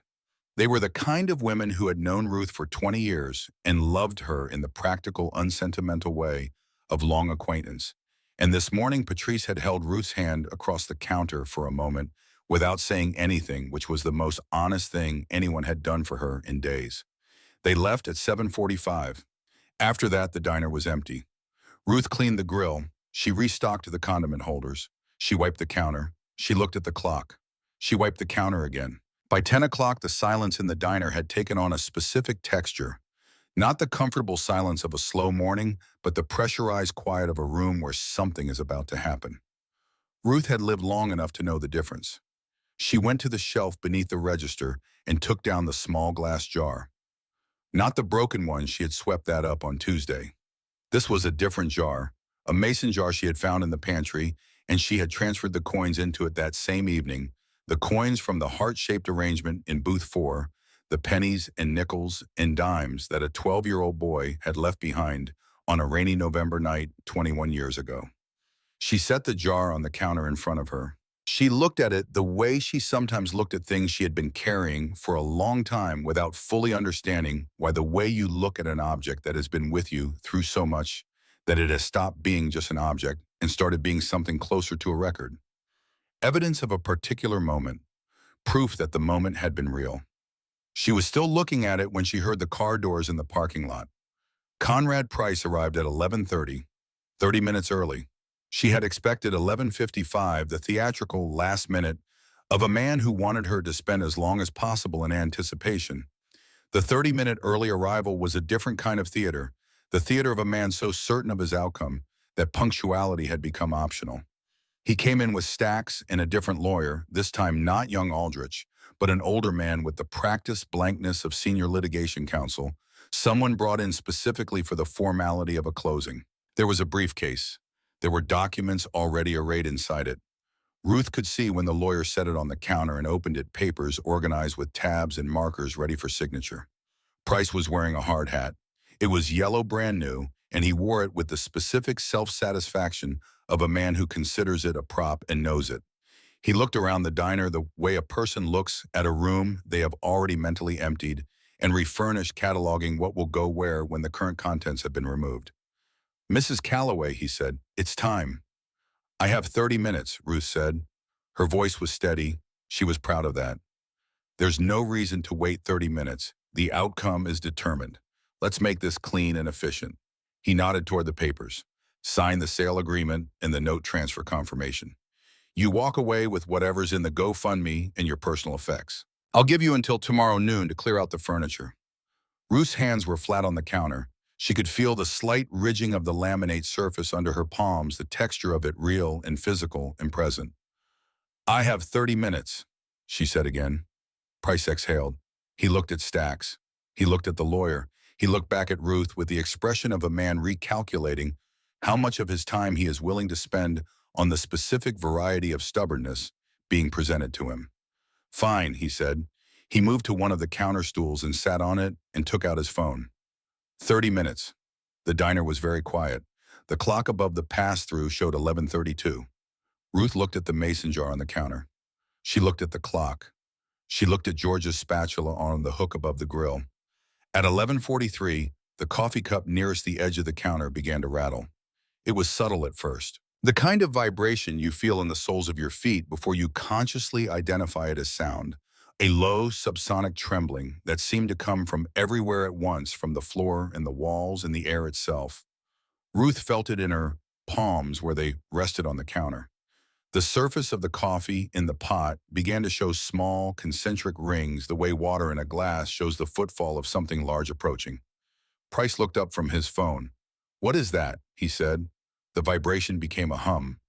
S1: They were the kind of women who had known Ruth for 20 years and loved her in the practical, unsentimental way of long acquaintance. And this morning, Patrice had held Ruth's hand across the counter for a moment without saying anything, which was the most honest thing anyone had done for her in days. They left at 7:45. After that, the diner was empty. Ruth cleaned the grill. She restocked the condiment holders. She wiped the counter. She looked at the clock. She wiped the counter again. By 10 o'clock, the silence in the diner had taken on a specific texture. Not the comfortable silence of a slow morning, but the pressurized quiet of a room where something is about to happen. Ruth had lived long enough to know the difference. She went to the shelf beneath the register and took down the small glass jar. Not the broken one, she had swept that up on Tuesday. This was a different jar, a mason jar she had found in the pantry, and she had transferred the coins into it that same evening, the coins from the heart-shaped arrangement in booth 4, the pennies and nickels and dimes that a 12-year-old boy had left behind on a rainy November night 21 years ago. She set the jar on the counter in front of her. She looked at it the way she sometimes looked at things she had been carrying for a long time without fully understanding why the way you look at an object that has been with you through so much that it has stopped being just an object and started being something closer to a record. Evidence of a particular moment, proof that the moment had been real. She was still looking at it when she heard the car doors in the parking lot. Conrad Price arrived at 11:30, 30 minutes early. She had expected 11:55, the theatrical last minute of a man who wanted her to spend as long as possible in anticipation. The 30-minute early arrival was a different kind of theater, the theater of a man so certain of his outcome that punctuality had become optional. He came in with Stacks and a different lawyer, this time not young Aldrich, but an older man with the practiced blankness of senior litigation counsel, someone brought in specifically for the formality of a closing. There was a briefcase. There were documents already arrayed inside it. Ruth could see when the lawyer set it on the counter and opened it, papers organized with tabs and markers ready for signature. Price was wearing a hard hat. It was yellow, brand new, and he wore it with the specific self-satisfaction of a man who considers it a prop and knows it. He looked around the diner the way a person looks at a room they have already mentally emptied and refurnished, cataloging what will go where when the current contents have been removed. "Mrs. Calloway," he said, "it's time." "I have 30 minutes, Ruth said. Her voice was steady. She was proud of that. "There's no reason to wait 30 minutes. The outcome is determined. Let's make this clean and efficient." He nodded toward the papers. "Sign the sale agreement and the note transfer confirmation. You walk away with whatever's in the GoFundMe and your personal effects. I'll give you until tomorrow noon to clear out the furniture." Ruth's hands were flat on the counter. She could feel the slight ridging of the laminate surface under her palms, the texture of it real and physical and present. "I have 30 minutes, she said again. Price exhaled. He looked at Stacks. He looked at the lawyer. He looked back at Ruth with the expression of a man recalculating how much of his time he is willing to spend on the specific variety of stubbornness being presented to him. "Fine," he said. He moved to one of the counter stools and sat on it and took out his phone. 30 minutes. The diner was very quiet. The clock above the pass-through showed 11:32. Ruth looked at the mason jar on the counter. She looked at the clock. She looked at George's spatula on the hook above the grill. At 11:43, the coffee cup nearest the edge of the counter began to rattle. It was subtle at first. The kind of vibration you feel in the soles of your feet before you consciously identify it as sound. A low, subsonic trembling that seemed to come from everywhere at once, from the floor and the walls and the air itself. Ruth felt it in her palms where they rested on the counter. The surface of the coffee in the pot began to show small, concentric rings the way water in a glass shows the footfall of something large approaching. Price looked up from his phone. "What is that?" he said. The vibration became a hum.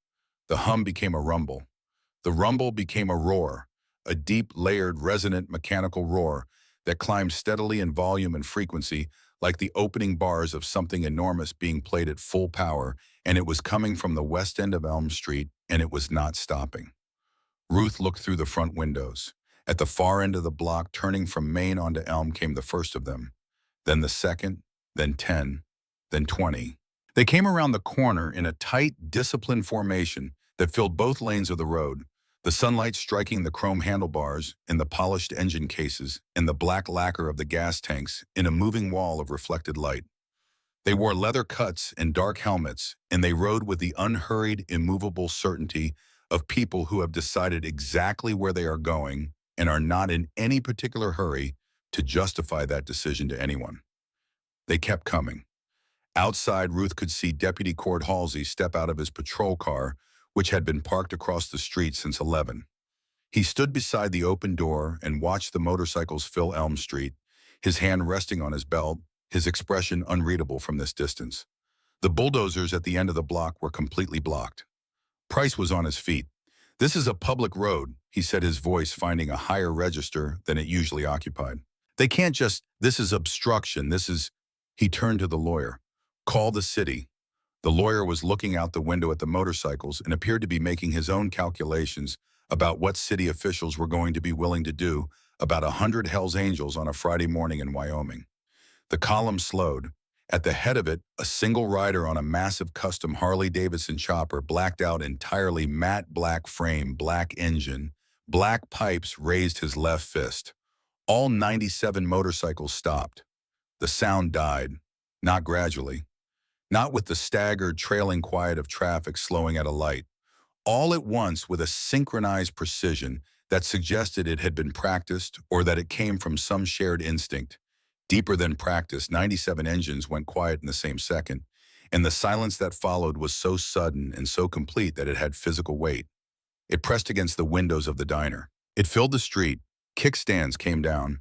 S1: The hum became a rumble. The rumble became a roar, a deep, layered, resonant mechanical roar that climbed steadily in volume and frequency like the opening bars of something enormous being played at full power, and it was coming from the west end of Elm Street, and it was not stopping. Ruth looked through the front windows. At the far end of the block, turning from Main onto Elm, came the first of them. Then the second, then 10, then 20. They came around the corner in a tight, disciplined formation that filled both lanes of the road, the sunlight striking the chrome handlebars and the polished engine cases and the black lacquer of the gas tanks in a moving wall of reflected light. They wore leather cuts and dark helmets, and they rode with the unhurried, immovable certainty of people who have decided exactly where they are going and are not in any particular hurry to justify that decision to anyone. They kept coming. Outside, Ruth could see Deputy Cord Halsey step out of his patrol car, which had been parked across the street since 11. He stood beside the open door and watched the motorcycles fill Elm Street, his hand resting on his belt, his expression unreadable from this distance. The bulldozers at the end of the block were completely blocked. Price was on his feet. "This is a public road," he said, his voice finding a higher register than it usually occupied. "They can't just, this is obstruction, this is—" He turned to the lawyer. "Call the city." The lawyer was looking out the window at the motorcycles and appeared to be making his own calculations about what city officials were going to be willing to do about 100 Hells Angels on a Friday morning in Wyoming. The column slowed. At the head of it, a single rider on a massive custom Harley-Davidson chopper, blacked out entirely, matte black frame, black engine, black pipes, raised his left fist. All 97 motorcycles stopped. The sound died, not gradually, not with the staggered, trailing quiet of traffic slowing at a light. All at once, with a synchronized precision that suggested it had been practiced or that it came from some shared instinct. Deeper than practice, 97 engines went quiet in the same second, and the silence that followed was so sudden and so complete that it had physical weight. It pressed against the windows of the diner. It filled the street. Kickstands came down,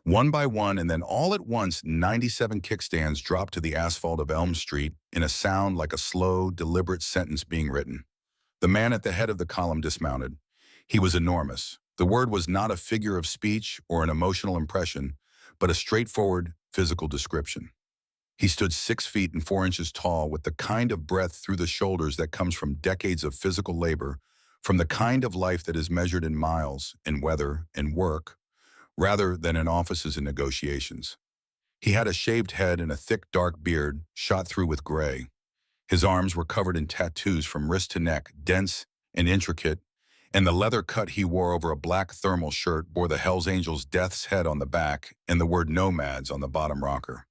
S1: one by one, and then all at once, 97 kickstands dropped to the asphalt of Elm Street in a sound like a slow, deliberate sentence being written. The man at the head of the column dismounted. He was enormous. The word was not a figure of speech or an emotional impression, but a straightforward physical description. He stood 6 feet and 4 inches tall, with the kind of breadth through the shoulders that comes from decades of physical labor, from the kind of life that is measured in miles, in weather, in work, rather than in offices and negotiations. He had a shaved head and a thick, dark beard, shot through with gray. His arms were covered in tattoos from wrist to neck, dense and intricate, and the leather cut he wore over a black thermal shirt bore the Hells Angels' Death's Head on the back and the word Nomads on the bottom rocker.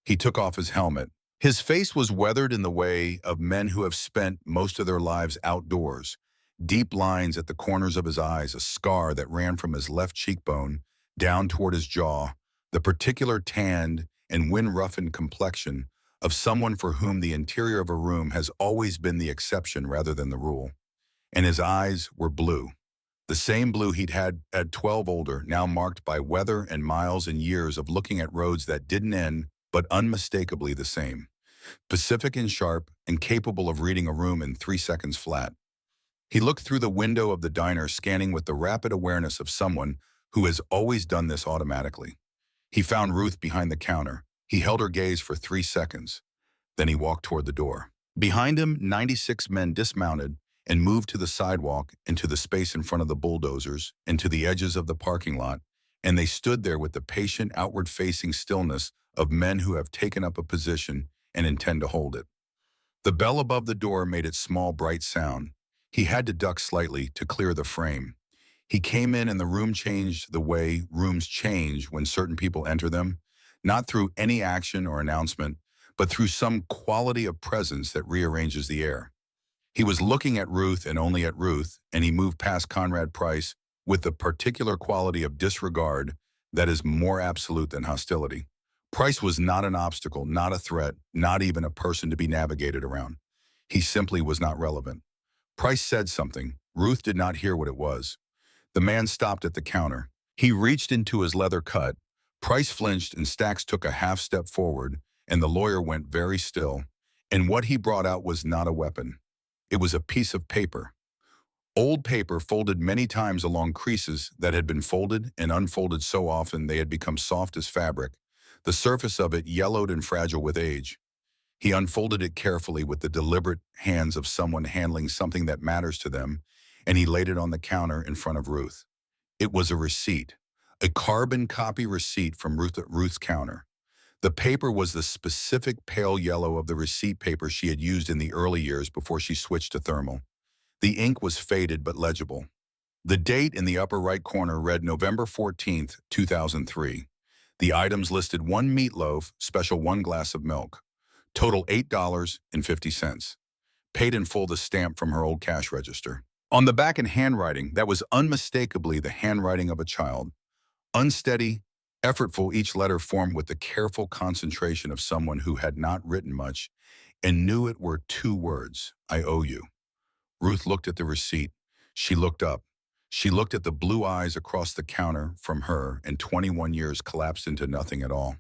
S1: He took off his helmet. His face was weathered in the way of men who have spent most of their lives outdoors. Deep lines at the corners of his eyes, a scar that ran from his left cheekbone down toward his jaw, the particular tanned and wind-roughened complexion of someone for whom the interior of a room has always been the exception rather than the rule. And his eyes were blue. The same blue he'd had at 12 older, now marked by weather and miles and years of looking at roads that didn't end, but unmistakably the same. Pacific and sharp and capable of reading a room in 3 seconds flat. He looked through the window of the diner, scanning with the rapid awareness of someone who has always done this automatically. He found Ruth behind the counter. He held her gaze for 3 seconds. Then he walked toward the door. Behind him, 96 men dismounted and moved to the sidewalk and to the space in front of the bulldozers and to the edges of the parking lot, and they stood there with the patient, outward-facing stillness of men who have taken up a position and intend to hold it. The bell above the door made its small, bright sound. He had to duck slightly to clear the frame. He came in and the room changed the way rooms change when certain people enter them, not through any action or announcement, but through some quality of presence that rearranges the air. He was looking at Ruth and only at Ruth, and he moved past Conrad Price with the particular quality of disregard that is more absolute than hostility. Price was not an obstacle, not a threat, not even a person to be navigated around. He simply was not relevant. Price said something. Ruth did not hear what it was. The man stopped at the counter. He reached into his leather cut. Price flinched and Stacks took a half step forward, and the lawyer went very still. And what he brought out was not a weapon. It was a piece of paper. Old paper folded many times along creases that had been folded and unfolded so often they had become soft as fabric, the surface of it yellowed and fragile with age. He unfolded it carefully with the deliberate hands of someone handling something that matters to them, and he laid it on the counter in front of Ruth. It was a receipt, a carbon copy receipt from Ruth's counter. The paper was the specific pale yellow of the receipt paper she had used in the early years before she switched to thermal. The ink was faded but legible. The date in the upper right corner read November 14th, 2003. The items listed one meatloaf, special one glass of milk. Total $8.50. Paid in full, the stamp from her old cash register. On the back in handwriting that was unmistakably the handwriting of a child. Unsteady, effortful, each letter formed with the careful concentration of someone who had not written much and knew it were two words: I owe you. Ruth looked at the receipt. She looked up. She looked at the blue eyes across the counter from her, and 21 years collapsed into nothing at all.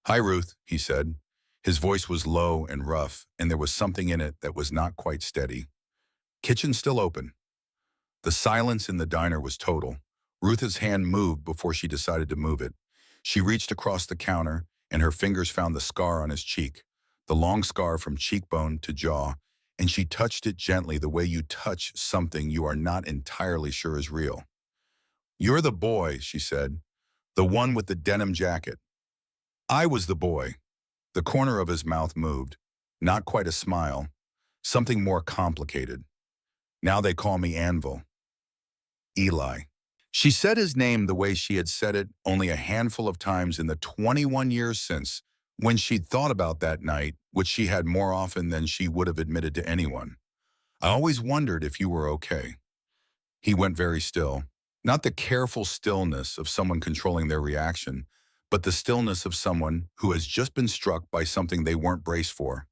S1: Hi, Ruth, he said. His voice was low and rough, and there was something in it that was not quite steady. Kitchen still open. The silence in the diner was total. Ruth's hand moved before she decided to move it. She reached across the counter, and her fingers found the scar on his cheek, the long scar from cheekbone to jaw, and she touched it gently the way you touch something you are not entirely sure is real. You're the boy, she said, the one with the denim jacket. I was the boy. The corner of his mouth moved, not quite a smile, something more complicated. Now they call me Anvil. Eli. She said his name the way she had said it only a handful of times in the 21 years since, when she'd thought about that night, which she had more often than she would have admitted to anyone. I always wondered if you were okay. He went very still. Not the careful stillness of someone controlling their reaction, but the stillness of someone who has just been struck by something they weren't braced for.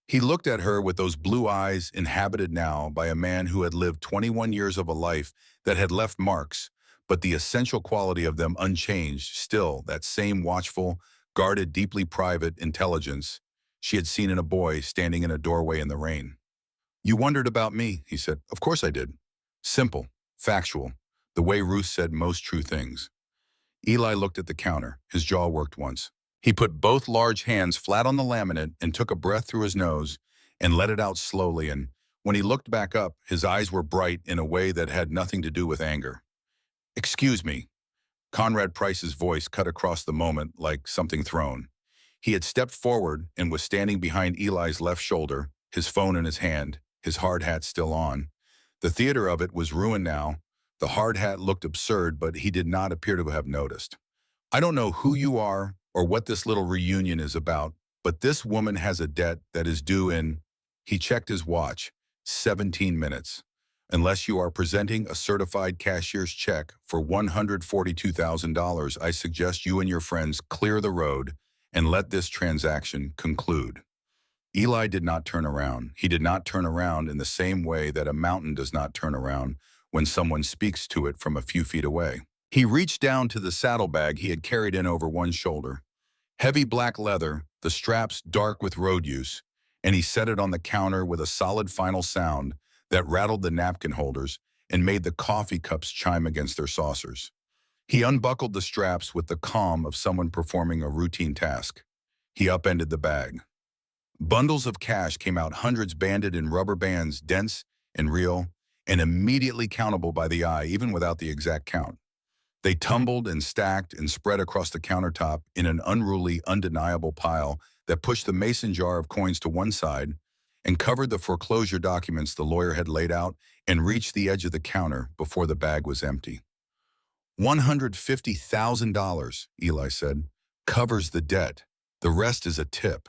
S1: He looked at her with those blue eyes inhabited now by a man who had lived 21 years of a life that had left marks, but the essential quality of them unchanged, still that same watchful, guarded, deeply private intelligence she had seen in a boy standing in a doorway in the rain. You wondered about me, he said. Of course I did. Simple, factual, the way Ruth said most true things. Eli looked at the counter. His jaw worked once. He put both large hands flat on the laminate and took a breath through his nose and let it out slowly, and when he looked back up, his eyes were bright in a way that had nothing to do with anger. Excuse me. Conrad Price's voice cut across the moment like something thrown. He had stepped forward and was standing behind Eli's left shoulder, his phone in his hand, his hard hat still on. The theater of it was ruined now. The hard hat looked absurd, but he did not appear to have noticed. I don't know who you are or what this little reunion is about, but this woman has a debt that is due in, he checked his watch, 17 minutes. Unless you are presenting a certified cashier's check for $142,000, I suggest you and your friends clear the road and let this transaction conclude. Eli did not turn around. He did not turn around in the same way that a mountain does not turn around when someone speaks to it from a few feet away. He reached down to the saddlebag he had carried in over one shoulder. Heavy black leather, the straps dark with road use, and he set it on the counter with a solid final sound that rattled the napkin holders and made the coffee cups chime against their saucers. He unbuckled the straps with the calm of someone performing a routine task. He upended the bag. Bundles of cash came out, hundreds banded in rubber bands, dense and real, and immediately countable by the eye, even without the exact count. They tumbled and stacked and spread across the countertop in an unruly, undeniable pile that pushed the mason jar of coins to one side and covered the foreclosure documents the lawyer had laid out and reached the edge of the counter before the bag was empty. $150,000, Eli said, covers the debt. The rest is a tip.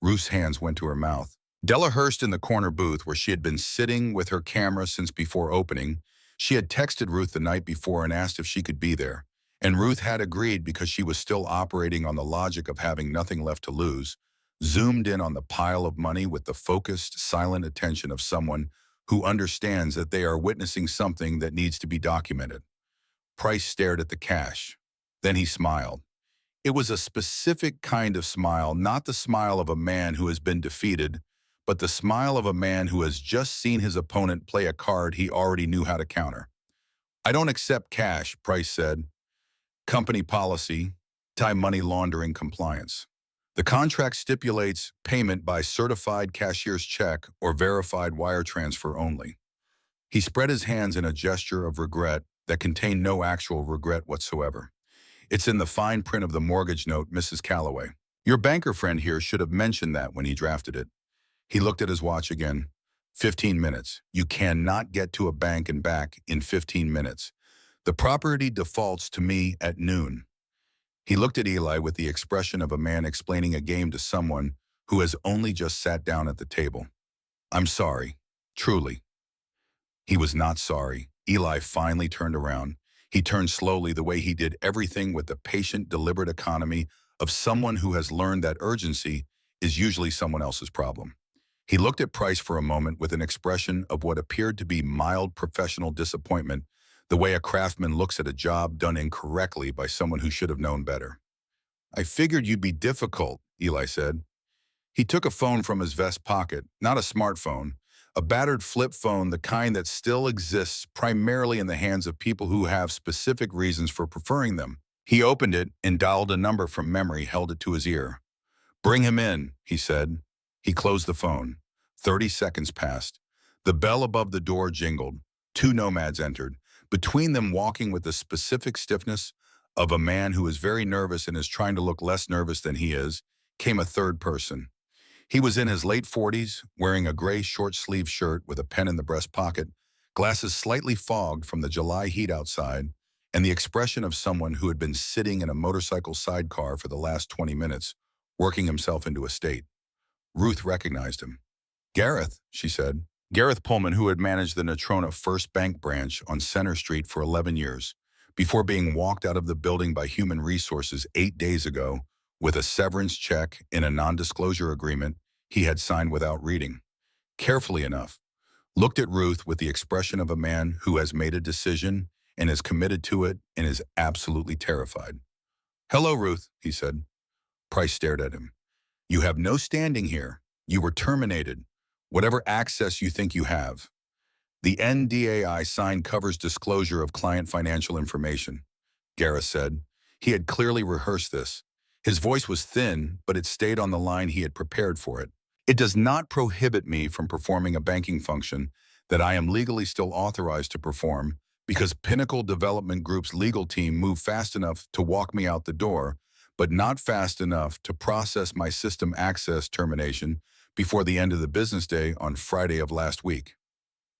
S1: Ruth's hands went to her mouth. Della Hurst in the corner booth where she had been sitting with her camera since before opening. She had texted Ruth the night before and asked if she could be there, and Ruth had agreed because she was still operating on the logic of having nothing left to lose, zoomed in on the pile of money with the focused, silent attention of someone who understands that they are witnessing something that needs to be documented. Price stared at the cash. Then he smiled. It was a specific kind of smile, not the smile of a man who has been defeated, but the smile of a man who has just seen his opponent play a card he already knew how to counter. "I don't accept cash," Price said. "Company policy, anti-money laundering compliance. The contract stipulates payment by certified cashier's check or verified wire transfer only." He spread his hands in a gesture of regret that contained no actual regret whatsoever. "It's in the fine print of the mortgage note, Mrs. Calloway. Your banker friend here should have mentioned that when he drafted it." He looked at his watch again. 15 minutes. You cannot get to a bank and back in 15 minutes. The property defaults to me at noon. He looked at Eli with the expression of a man explaining a game to someone who has only just sat down at the table. "I'm sorry. Truly." He was not sorry. Eli finally turned around. He turned slowly, the way he did everything with the patient, deliberate economy of someone who has learned that urgency is usually someone else's problem. He looked at Price for a moment with an expression of what appeared to be mild professional disappointment, the way a craftsman looks at a job done incorrectly by someone who should have known better. "I figured you'd be difficult," Eli said. He took a phone from his vest pocket, not a smartphone, a battered flip phone, the kind that still exists primarily in the hands of people who have specific reasons for preferring them. He opened it and dialed a number from memory, held it to his ear. "Bring him in," he said. He closed the phone. 30 seconds passed. The bell above the door jingled. Two nomads entered, between them walking with the specific stiffness of a man who is very nervous and is trying to look less nervous than he is, came a third person. He was in his late 40s, wearing a gray short-sleeved shirt with a pen in the breast pocket, glasses slightly fogged from the July heat outside, and the expression of someone who had been sitting in a motorcycle sidecar for the last 20 minutes, working himself into a state. Ruth recognized him. "Gareth," she said. Gareth Pullman, who had managed the Natrona First Bank branch on Center Street for 11 years, before being walked out of the building by Human Resources 8 days ago, with a severance check in a non-disclosure agreement he had signed without reading. Carefully enough, looked at Ruth with the expression of a man who has made a decision and is committed to it and is absolutely terrified. "Hello, Ruth," he said. Price stared at him. "You have no standing here. You were terminated. Whatever access you think you have. The NDAI sign covers disclosure of client financial information," Gareth said. He had clearly rehearsed this. His voice was thin, but it stayed on the line he had prepared for it. "It does not prohibit me from performing a banking function that I am legally still authorized to perform because Pinnacle Development Group's legal team moved fast enough to walk me out the door, but not fast enough to process my system access termination before the end of the business day on Friday of last week."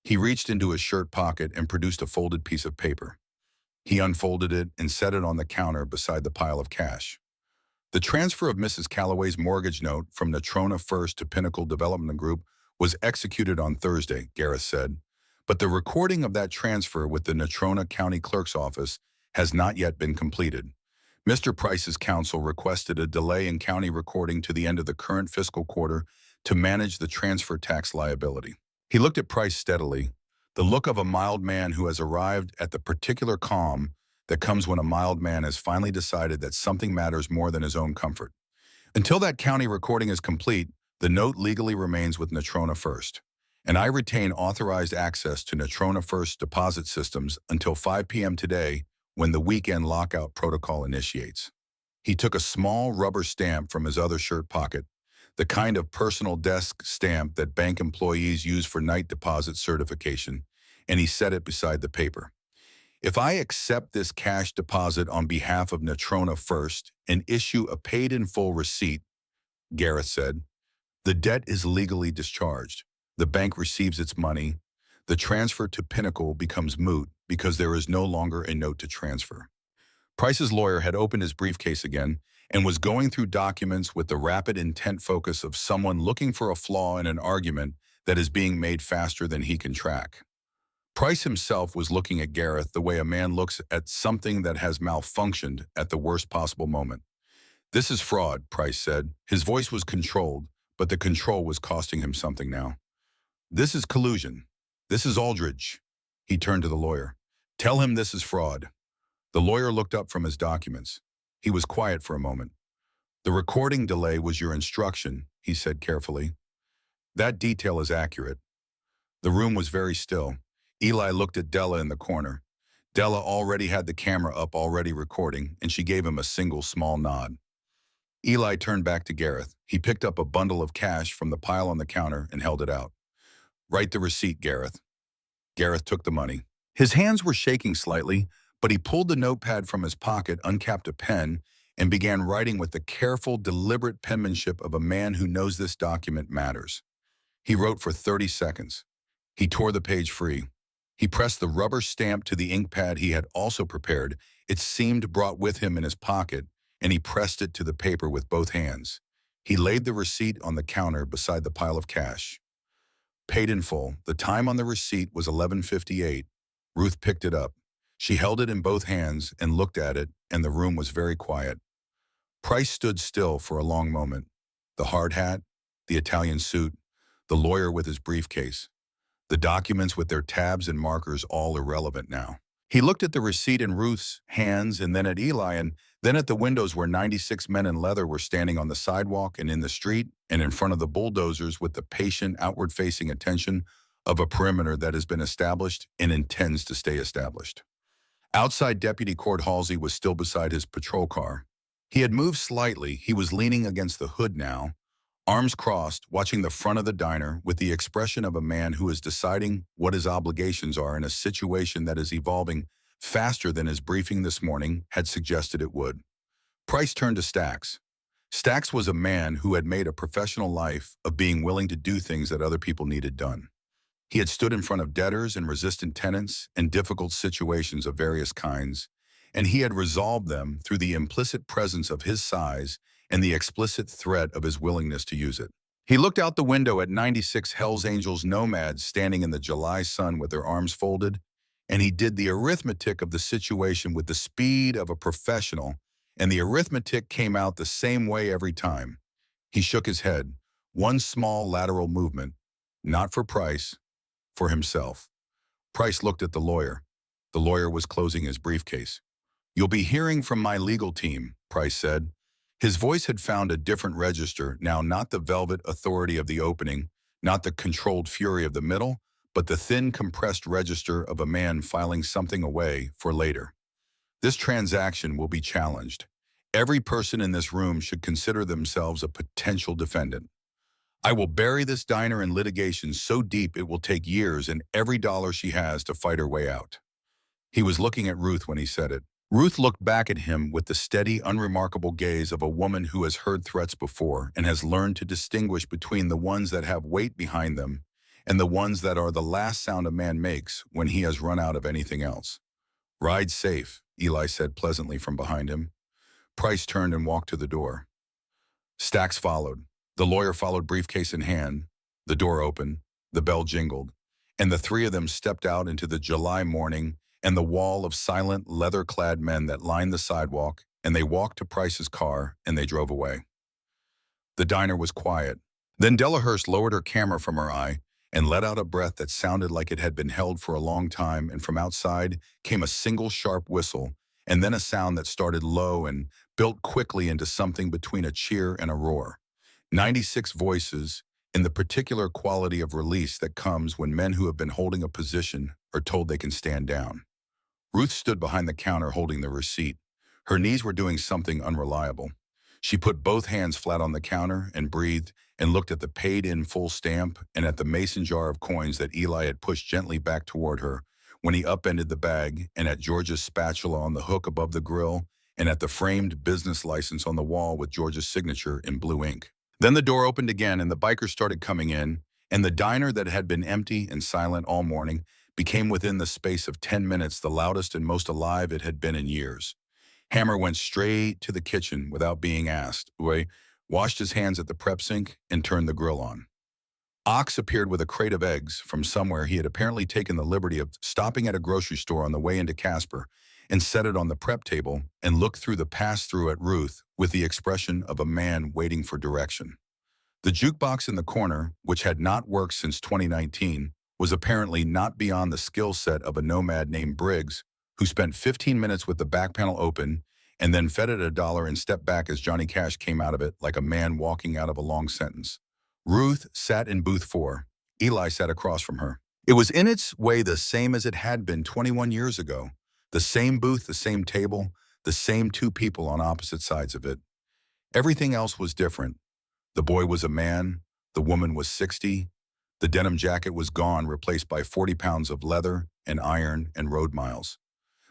S1: He reached into his shirt pocket and produced a folded piece of paper. He unfolded it and set it on the counter beside the pile of cash. "The transfer of Mrs. Calloway's mortgage note from Natrona First to Pinnacle Development Group was executed on Thursday," Gareth said, "but the recording of that transfer with the Natrona County Clerk's office has not yet been completed. Mr. Price's counsel requested a delay in county recording to the end of the current fiscal quarter to manage the transfer tax liability." He looked at Price steadily, the look of a mild man who has arrived at the particular calm that comes when a mild man has finally decided that something matters more than his own comfort. "Until that county recording is complete, the note legally remains with Natrona First, and I retain authorized access to Natrona First deposit systems until 5 p.m. today when the weekend lockout protocol initiates." He took a small rubber stamp from his other shirt pocket, the kind of personal desk stamp that bank employees use for night deposit certification, and he set it beside the paper. "If I accept this cash deposit on behalf of Natrona First and issue a paid-in-full receipt," Gareth said, "the debt is legally discharged. The bank receives its money. The transfer to Pinnacle becomes moot because there is no longer a note to transfer." Price's lawyer had opened his briefcase again and was going through documents with the rapid intent focus of someone looking for a flaw in an argument that is being made faster than he can track. Price himself was looking at Gareth the way a man looks at something that has malfunctioned at the worst possible moment. "This is fraud," Price said. His voice was controlled, but the control was costing him something now. "This is collusion." "This is Aldridge." He turned to the lawyer. "Tell him this is fraud." The lawyer looked up from his documents. He was quiet for a moment. "The recording delay was your instruction," he said carefully. "That detail is accurate." The room was very still. Eli looked at Della in the corner. Della already had the camera up, already recording, and she gave him a single small nod. Eli turned back to Gareth. He picked up a bundle of cash from the pile on the counter and held it out. "Write the receipt, Gareth." Gareth took the money. His hands were shaking slightly, but he pulled the notepad from his pocket, uncapped a pen, and began writing with the careful, deliberate penmanship of a man who knows this document matters. He wrote for 30 seconds. He tore the page free. He pressed the rubber stamp to the ink pad he had also prepared. It seemed brought with him in his pocket, and he pressed it to the paper with both hands. He laid the receipt on the counter beside the pile of cash. Paid in full. The time on the receipt was 11:58. Ruth picked it up. She held it in both hands and looked at it, and the room was very quiet. Price stood still for a long moment. The hard hat, the Italian suit, the lawyer with his briefcase. The documents with their tabs and markers all irrelevant now. He looked at the receipt in Ruth's hands and then at Eli and then at the windows where 96 men in leather were standing on the sidewalk and in the street and in front of the bulldozers with the patient, outward-facing attention of a perimeter that has been established and intends to stay established. Outside, Deputy Cord Halsey was still beside his patrol car. He had moved slightly. He was leaning against the hood now, arms crossed, watching the front of the diner with the expression of a man who is deciding what his obligations are in a situation that is evolving faster than his briefing this morning had suggested it would. Price turned to Stax. Stax was a man who had made a professional life of being willing to do things that other people needed done. He had stood in front of debtors and resistant tenants and difficult situations of various kinds, and he had resolved them through the implicit presence of his size and the explicit threat of his willingness to use it. He looked out the window at 96 Hells Angels nomads standing in the July sun with their arms folded, and he did the arithmetic of the situation with the speed of a professional, and the arithmetic came out the same way every time. He shook his head, one small lateral movement, not for Price, for himself. Price looked at the lawyer. The lawyer was closing his briefcase. "You'll be hearing from my legal team," Price said. His voice had found a different register, now not the velvet authority of the opening, not the controlled fury of the middle, but the thin, compressed register of a man filing something away for later. "This transaction will be challenged. Every person in this room should consider themselves a potential defendant. I will bury this diner in litigation so deep it will take years and every dollar she has to fight her way out." He was looking at Ruth when he said it. Ruth looked back at him with the steady, unremarkable gaze of a woman who has heard threats before and has learned to distinguish between the ones that have weight behind them and the ones that are the last sound a man makes when he has run out of anything else. "Ride safe," Eli said pleasantly from behind him. Price turned and walked to the door. Stax followed. The lawyer followed, briefcase in hand. The door opened, the bell jingled, and the three of them stepped out into the July morning and the wall of silent, leather-clad men that lined the sidewalk, and they walked to Price's car, and they drove away. The diner was quiet. Then Della Hurst lowered her camera from her eye and let out a breath that sounded like it had been held for a long time, and from outside came a single sharp whistle, and then a sound that started low and built quickly into something between a cheer and a roar. 96 voices, in the particular quality of release that comes when men who have been holding a position are told they can stand down. Ruth stood behind the counter holding the receipt. Her knees were doing something unreliable. She put both hands flat on the counter and breathed and looked at the paid-in full stamp and at the mason jar of coins that Eli had pushed gently back toward her when he upended the bag, and at George's spatula on the hook above the grill, and at the framed business license on the wall with George's signature in blue ink. Then the door opened again and the bikers started coming in, and the diner that had been empty and silent all morning became within the space of 10 minutes the loudest and most alive it had been in years. Hammer went straight to the kitchen without being asked. Uwe washed his hands at the prep sink and turned the grill on. Ox appeared with a crate of eggs from somewhere. He had apparently taken the liberty of stopping at a grocery store on the way into Casper and set it on the prep table and looked through the pass-through at Ruth with the expression of a man waiting for direction. The jukebox in the corner, which had not worked since 2019, was apparently not beyond the skill set of a nomad named Briggs, who spent 15 minutes with the back panel open and then fed it $1 and stepped back as Johnny Cash came out of it like a man walking out of a long sentence. Ruth sat in booth 4. Eli sat across from her. It was in its way the same as it had been 21 years ago. The same booth, the same table, the same two people on opposite sides of it. Everything else was different. The boy was a man, the woman was 60, the denim jacket was gone, replaced by 40 pounds of leather and iron and road miles.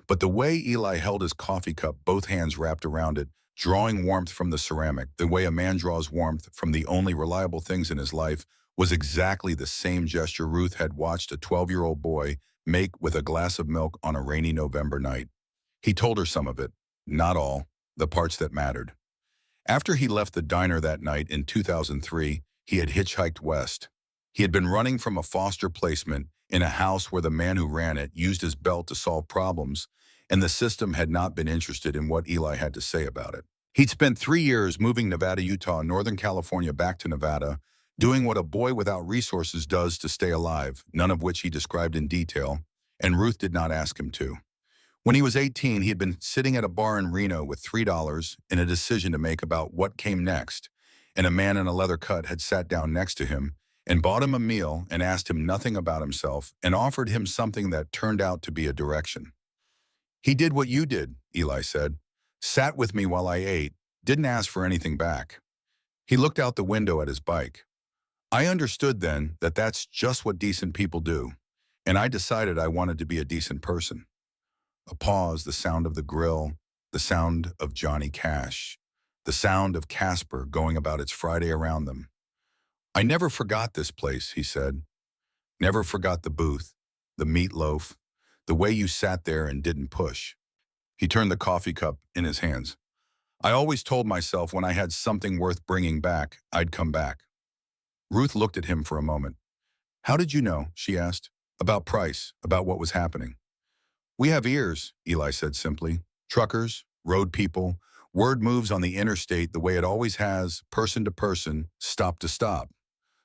S1: But the way Eli held his coffee cup, both hands wrapped around it, drawing warmth from the ceramic, the way a man draws warmth from the only reliable things in his life, was exactly the same gesture Ruth had watched a 12-year-old boy make with a glass of milk on a rainy November night. He told her some of it, not all, the parts that mattered. After he left the diner that night in 2003, he had hitchhiked west. He had been running from a foster placement in a house where the man who ran it used his belt to solve problems, and the system had not been interested in what Eli had to say about it. He'd spent 3 years moving Nevada, Utah, and Northern California back to Nevada, doing what a boy without resources does to stay alive, none of which he described in detail, and Ruth did not ask him to. When he was 18, he had been sitting at a bar in Reno with $3 and a decision to make about what came next, and a man in a leather cut had sat down next to him and bought him a meal and asked him nothing about himself and offered him something that turned out to be a direction. He did what you did, Eli said. Sat with me while I ate, didn't ask for anything back. He looked out the window at his bike. I understood then that that's just what decent people do, and I decided I wanted to be a decent person. A pause, the sound of the grill, the sound of Johnny Cash, the sound of Casper going about its Friday around them. I never forgot this place, he said. Never forgot the booth, the meatloaf, the way you sat there and didn't push. He turned the coffee cup in his hands. I always told myself when I had something worth bringing back, I'd come back. Ruth looked at him for a moment. How did you know, she asked, about price, about what was happening? We have ears, Eli said simply. Truckers, road people, word moves on the interstate the way it always has, person to person, stop to stop.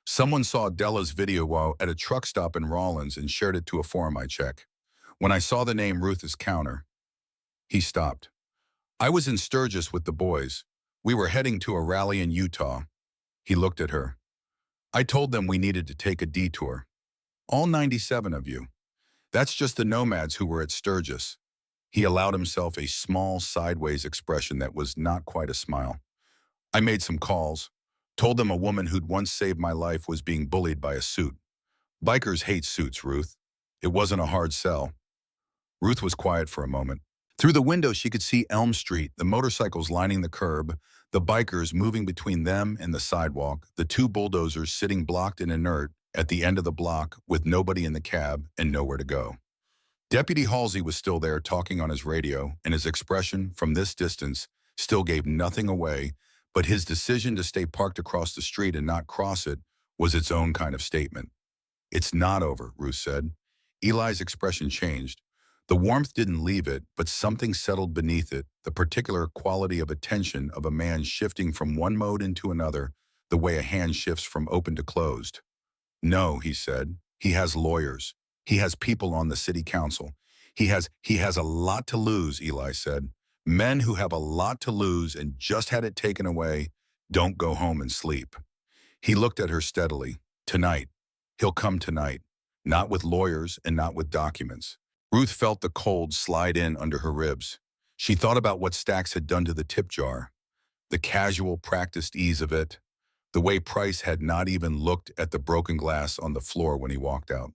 S1: Someone saw Della's video while at a truck stop in Rawlins and shared it to a forum I check. When I saw the name Ruth's counter, he stopped. I was in Sturgis with the boys. We were heading to a rally in Utah. He looked at her. I told them we needed to take a detour. All 97 of you. That's just the nomads who were at Sturgis. He allowed himself a small sideways expression that was not quite a smile. I made some calls, told them a woman who'd once saved my life was being bullied by a suit. Bikers hate suits, Ruth. It wasn't a hard sell. Ruth was quiet for a moment. Through the window, she could see Elm Street, the motorcycles lining the curb, the bikers moving between them and the sidewalk, the two bulldozers sitting blocked and inert at the end of the block with nobody in the cab and nowhere to go. Deputy Halsey was still there talking on his radio, and his expression from this distance still gave nothing away, but his decision to stay parked across the street and not cross it was its own kind of statement. It's not over, Ruth said. Eli's expression changed. The warmth didn't leave it, but something settled beneath it, the particular quality of attention of a man shifting from one mode into another, the way a hand shifts from open to closed. No, he said. He has lawyers. He has people on the city council. He has a lot to lose, Eli said. Men who have a lot to lose and just had it taken away don't go home and sleep. He looked at her steadily. Tonight. He'll come tonight. Not with lawyers and not with documents. Ruth felt the cold slide in under her ribs. She thought about what Stax had done to the tip jar. The casual, practiced ease of it. The way Price had not even looked at the broken glass on the floor when he walked out.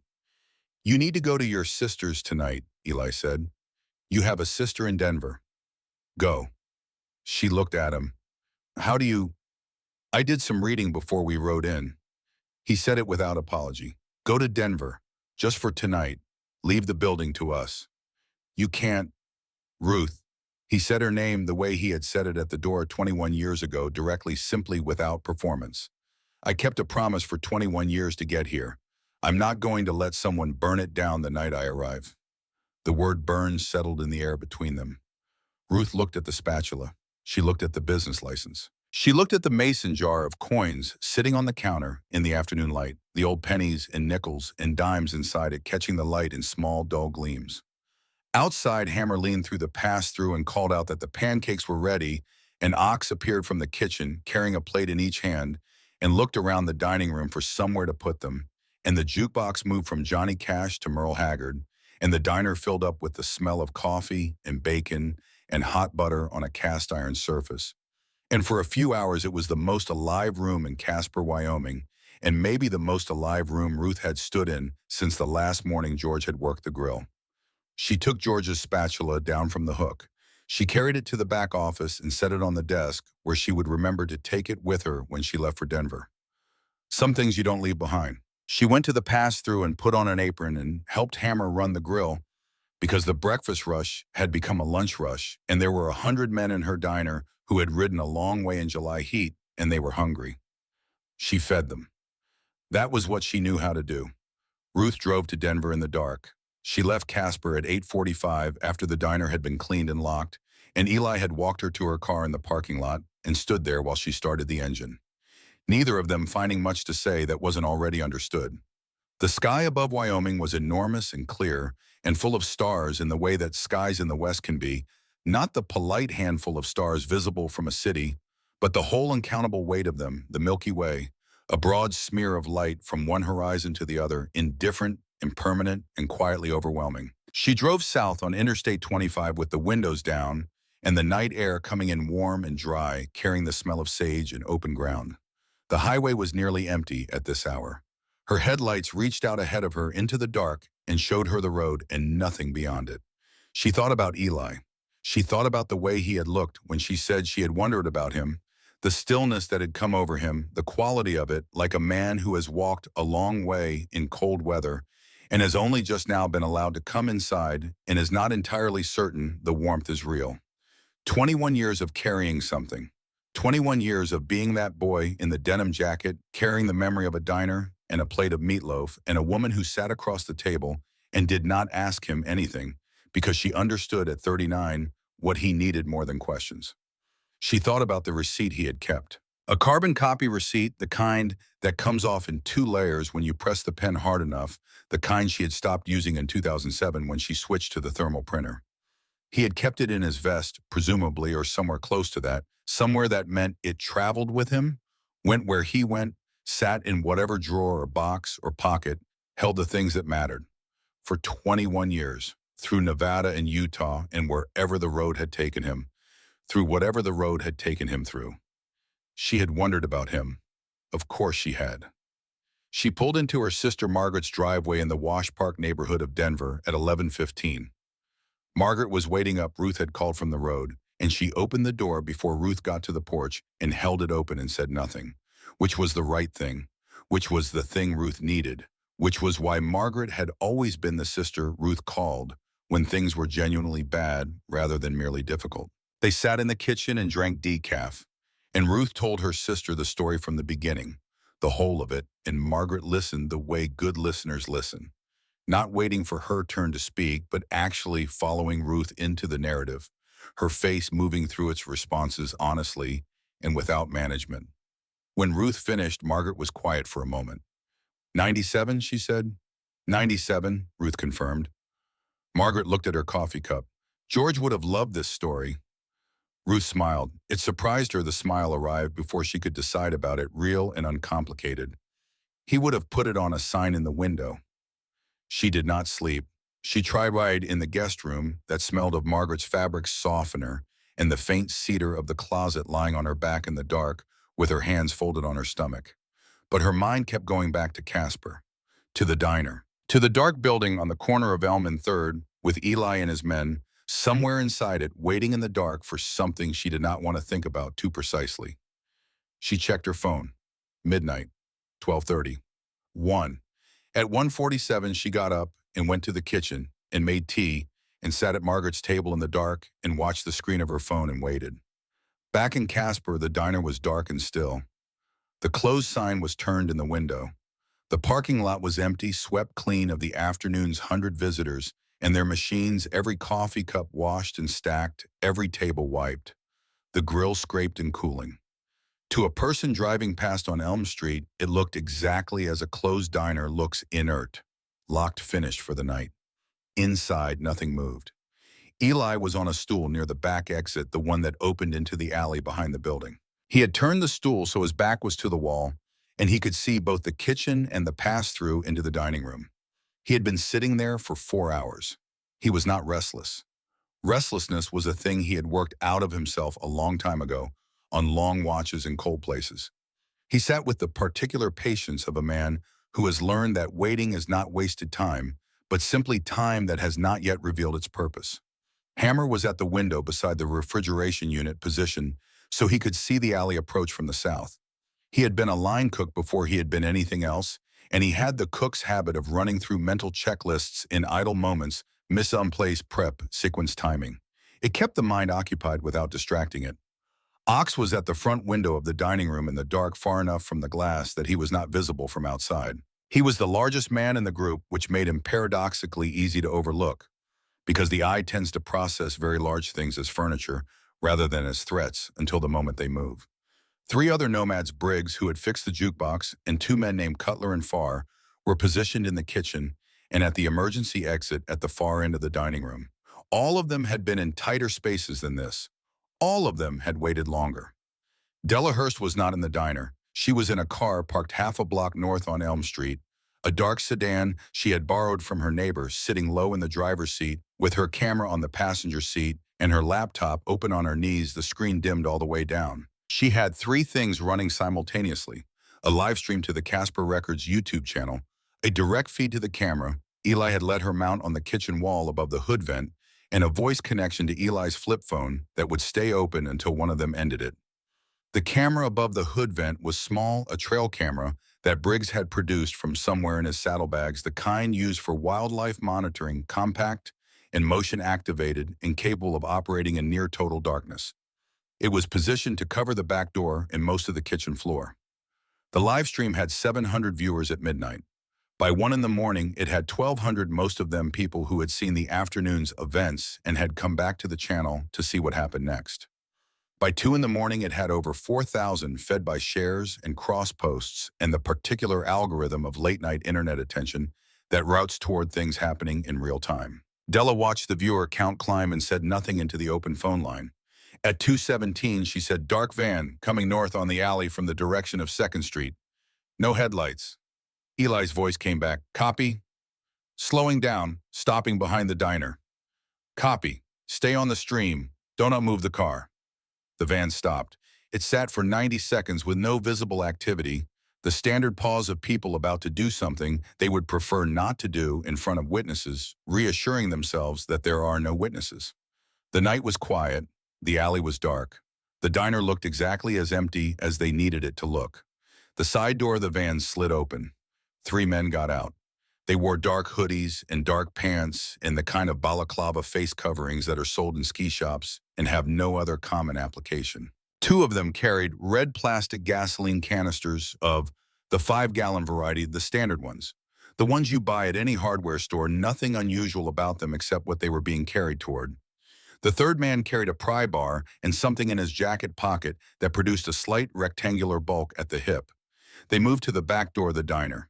S1: You need to go to your sister's tonight, Eli said. You have a sister in Denver. Go. She looked at him. How do you... I did some reading before we rode in. He said it without apology. Go to Denver, just for tonight. Leave the building to us. You can't... Ruth. He said her name the way he had said it at the door 21 years ago, directly, simply, without performance. I kept a promise for 21 years to get here. I'm not going to let someone burn it down the night I arrive. The word burn settled in the air between them. Ruth looked at the spatula. She looked at the business license. She looked at the mason jar of coins sitting on the counter in the afternoon light, the old pennies and nickels and dimes inside it catching the light in small, dull gleams. Outside, Hammer leaned through the pass-through and called out that the pancakes were ready. An ox appeared from the kitchen, carrying a plate in each hand, and looked around the dining room for somewhere to put them. And the jukebox moved from Johnny Cash to Merle Haggard, and the diner filled up with the smell of coffee and bacon and hot butter on a cast-iron surface. And for a few hours, it was the most alive room in Casper, Wyoming, and maybe the most alive room Ruth had stood in since the last morning George had worked the grill. She took George's spatula down from the hook. She carried it to the back office and set it on the desk where she would remember to take it with her when she left for Denver. Some things you don't leave behind. She went to the pass-through and put on an apron and helped Hammer run the grill because the breakfast rush had become a lunch rush, and there were 100 men in her diner who had ridden a long way in July heat, and they were hungry. She fed them. That was what she knew how to do. Ruth drove to Denver in the dark. She left Casper at 8:45 after the diner had been cleaned and locked, and Eli had walked her to her car in the parking lot and stood there while she started the engine. Neither of them finding much to say that wasn't already understood. The sky above Wyoming was enormous and clear and full of stars in the way that skies in the West can be, not the polite handful of stars visible from a city, but the whole uncountable weight of them, the Milky Way, a broad smear of light from one horizon to the other, indifferent, impermanent, and quietly overwhelming. She drove south on Interstate 25 with the windows down and the night air coming in warm and dry, carrying the smell of sage and open ground. The highway was nearly empty at this hour. Her headlights reached out ahead of her into the dark and showed her the road and nothing beyond it. She thought about Eli. She thought about the way he had looked when she said she had wondered about him, the stillness that had come over him, the quality of it, like a man who has walked a long way in cold weather and has only just now been allowed to come inside and is not entirely certain the warmth is real. 21 years of carrying something. 21 years of being that boy in the denim jacket, carrying the memory of a diner and a plate of meatloaf and a woman who sat across the table and did not ask him anything because she understood at 39 what he needed more than questions. She thought about the receipt he had kept. A carbon copy receipt, the kind that comes off in 2 layers when you press the pen hard enough, the kind she had stopped using in 2007 when she switched to the thermal printer. He had kept it in his vest, presumably, or somewhere close to that, somewhere that meant it traveled with him, went where he went, sat in whatever drawer or box or pocket, held the things that mattered. For 21 years, through Nevada and Utah and wherever the road had taken him, through whatever the road had taken him through. She had wondered about him. Of course she had. She pulled into her sister Margaret's driveway in the Wash Park neighborhood of Denver at 11:15. Margaret was waiting up. Ruth had called from the road, and she opened the door before Ruth got to the porch and held it open and said nothing, which was the right thing, which was the thing Ruth needed, which was why Margaret had always been the sister Ruth called when things were genuinely bad rather than merely difficult. They sat in the kitchen and drank decaf, and Ruth told her sister the story from the beginning, the whole of it, and Margaret listened the way good listeners listen, not waiting for her turn to speak, but actually following Ruth into the narrative, her face moving through its responses honestly and without management. When Ruth finished, Margaret was quiet for a moment. 97, she said. 97, Ruth confirmed. Margaret looked at her coffee cup. George would have loved this story. Ruth smiled. It surprised her the smile arrived before she could decide about it, real and uncomplicated. He would have put it on a sign in the window. She did not sleep. She tried in the guest room that smelled of Margaret's fabric softener and the faint cedar of the closet lying on her back in the dark with her hands folded on her stomach. But her mind kept going back to Casper, to the diner, to the dark building on the corner of Elm and 3rd with Eli and his men, somewhere inside it, waiting in the dark for something she did not want to think about too precisely. She checked her phone. Midnight, 12:30. 1. At 1:47, she got up and went to the kitchen and made tea and sat at Margaret's table in the dark and watched the screen of her phone and waited. Back in Casper, the diner was dark and still. The closed sign was turned in the window. The parking lot was empty, swept clean of the afternoon's 100 visitors and their machines, every coffee cup washed and stacked, every table wiped, the grill scraped and cooling. To a person driving past on Elm Street, it looked exactly as a closed diner looks: inert, locked, finished for the night. Inside, nothing moved. Eli was on a stool near the back exit, the one that opened into the alley behind the building. He had turned the stool so his back was to the wall, and he could see both the kitchen and the pass-through into the dining room. He had been sitting there for 4 hours. He was not restless. Restlessness was a thing he had worked out of himself a long time ago, on long watches in cold places. He sat with the particular patience of a man who has learned that waiting is not wasted time, but simply time that has not yet revealed its purpose. Hammer was at the window beside the refrigeration unit position so he could see the alley approach from the south. He had been a line cook before he had been anything else, and he had the cook's habit of running through mental checklists in idle moments: miss place, prep, sequence, timing. It kept the mind occupied without distracting it. Ox was at the front window of the dining room in the dark, far enough from the glass that he was not visible from outside. He was the largest man in the group, which made him paradoxically easy to overlook, because the eye tends to process very large things as furniture rather than as threats until the moment they move. Three other nomads, Briggs, who had fixed the jukebox, and two men named Cutler and Farr, were positioned in the kitchen and at the emergency exit at the far end of the dining room. All of them had been in tighter spaces than this. All of them had waited longer. Della Hurst was not in the diner. She was in a car parked half a block north on Elm Street, a dark sedan she had borrowed from her neighbor, sitting low in the driver's seat with her camera on the passenger seat and her laptop open on her knees, the screen dimmed all the way down. She had three things running simultaneously: a live stream to the Casper Records YouTube channel, a direct feed to the camera Eli had let her mount on the kitchen wall above the hood vent, and a voice connection to Eli's flip phone that would stay open until one of them ended it. The camera above the hood vent was small, a trail camera that Briggs had produced from somewhere in his saddlebags, the kind used for wildlife monitoring, compact and motion activated and capable of operating in near total darkness. It was positioned to cover the back door and most of the kitchen floor. The live stream had 700 viewers at midnight. By 1 in the morning, it had 1,200, most of them people who had seen the afternoon's events and had come back to the channel to see what happened next. By 2 in the morning, it had over 4,000, fed by shares and cross posts and the particular algorithm of late-night internet attention that routes toward things happening in real time. Della watched the viewer count climb and said nothing into the open phone line. At 2:17, she said, "Dark van, coming north on the alley from the direction of 2nd Street. No headlights." Eli's voice came back, "Copy." Slowing down, stopping behind the diner. "Copy. Stay on the stream. Do not move the car." The van stopped. It sat for 90 seconds with no visible activity, the standard pause of people about to do something they would prefer not to do in front of witnesses, reassuring themselves that there are no witnesses. The night was quiet. The alley was dark. The diner looked exactly as empty as they needed it to look. The side door of the van slid open. Three men got out. They wore dark hoodies and dark pants and the kind of balaclava face coverings that are sold in ski shops and have no other common application. Two of them carried red plastic gasoline canisters of the 5-gallon variety, the standard ones. The ones you buy at any hardware store, nothing unusual about them except what they were being carried toward. The third man carried a pry bar and something in his jacket pocket that produced a slight rectangular bulk at the hip. They moved to the back door of the diner.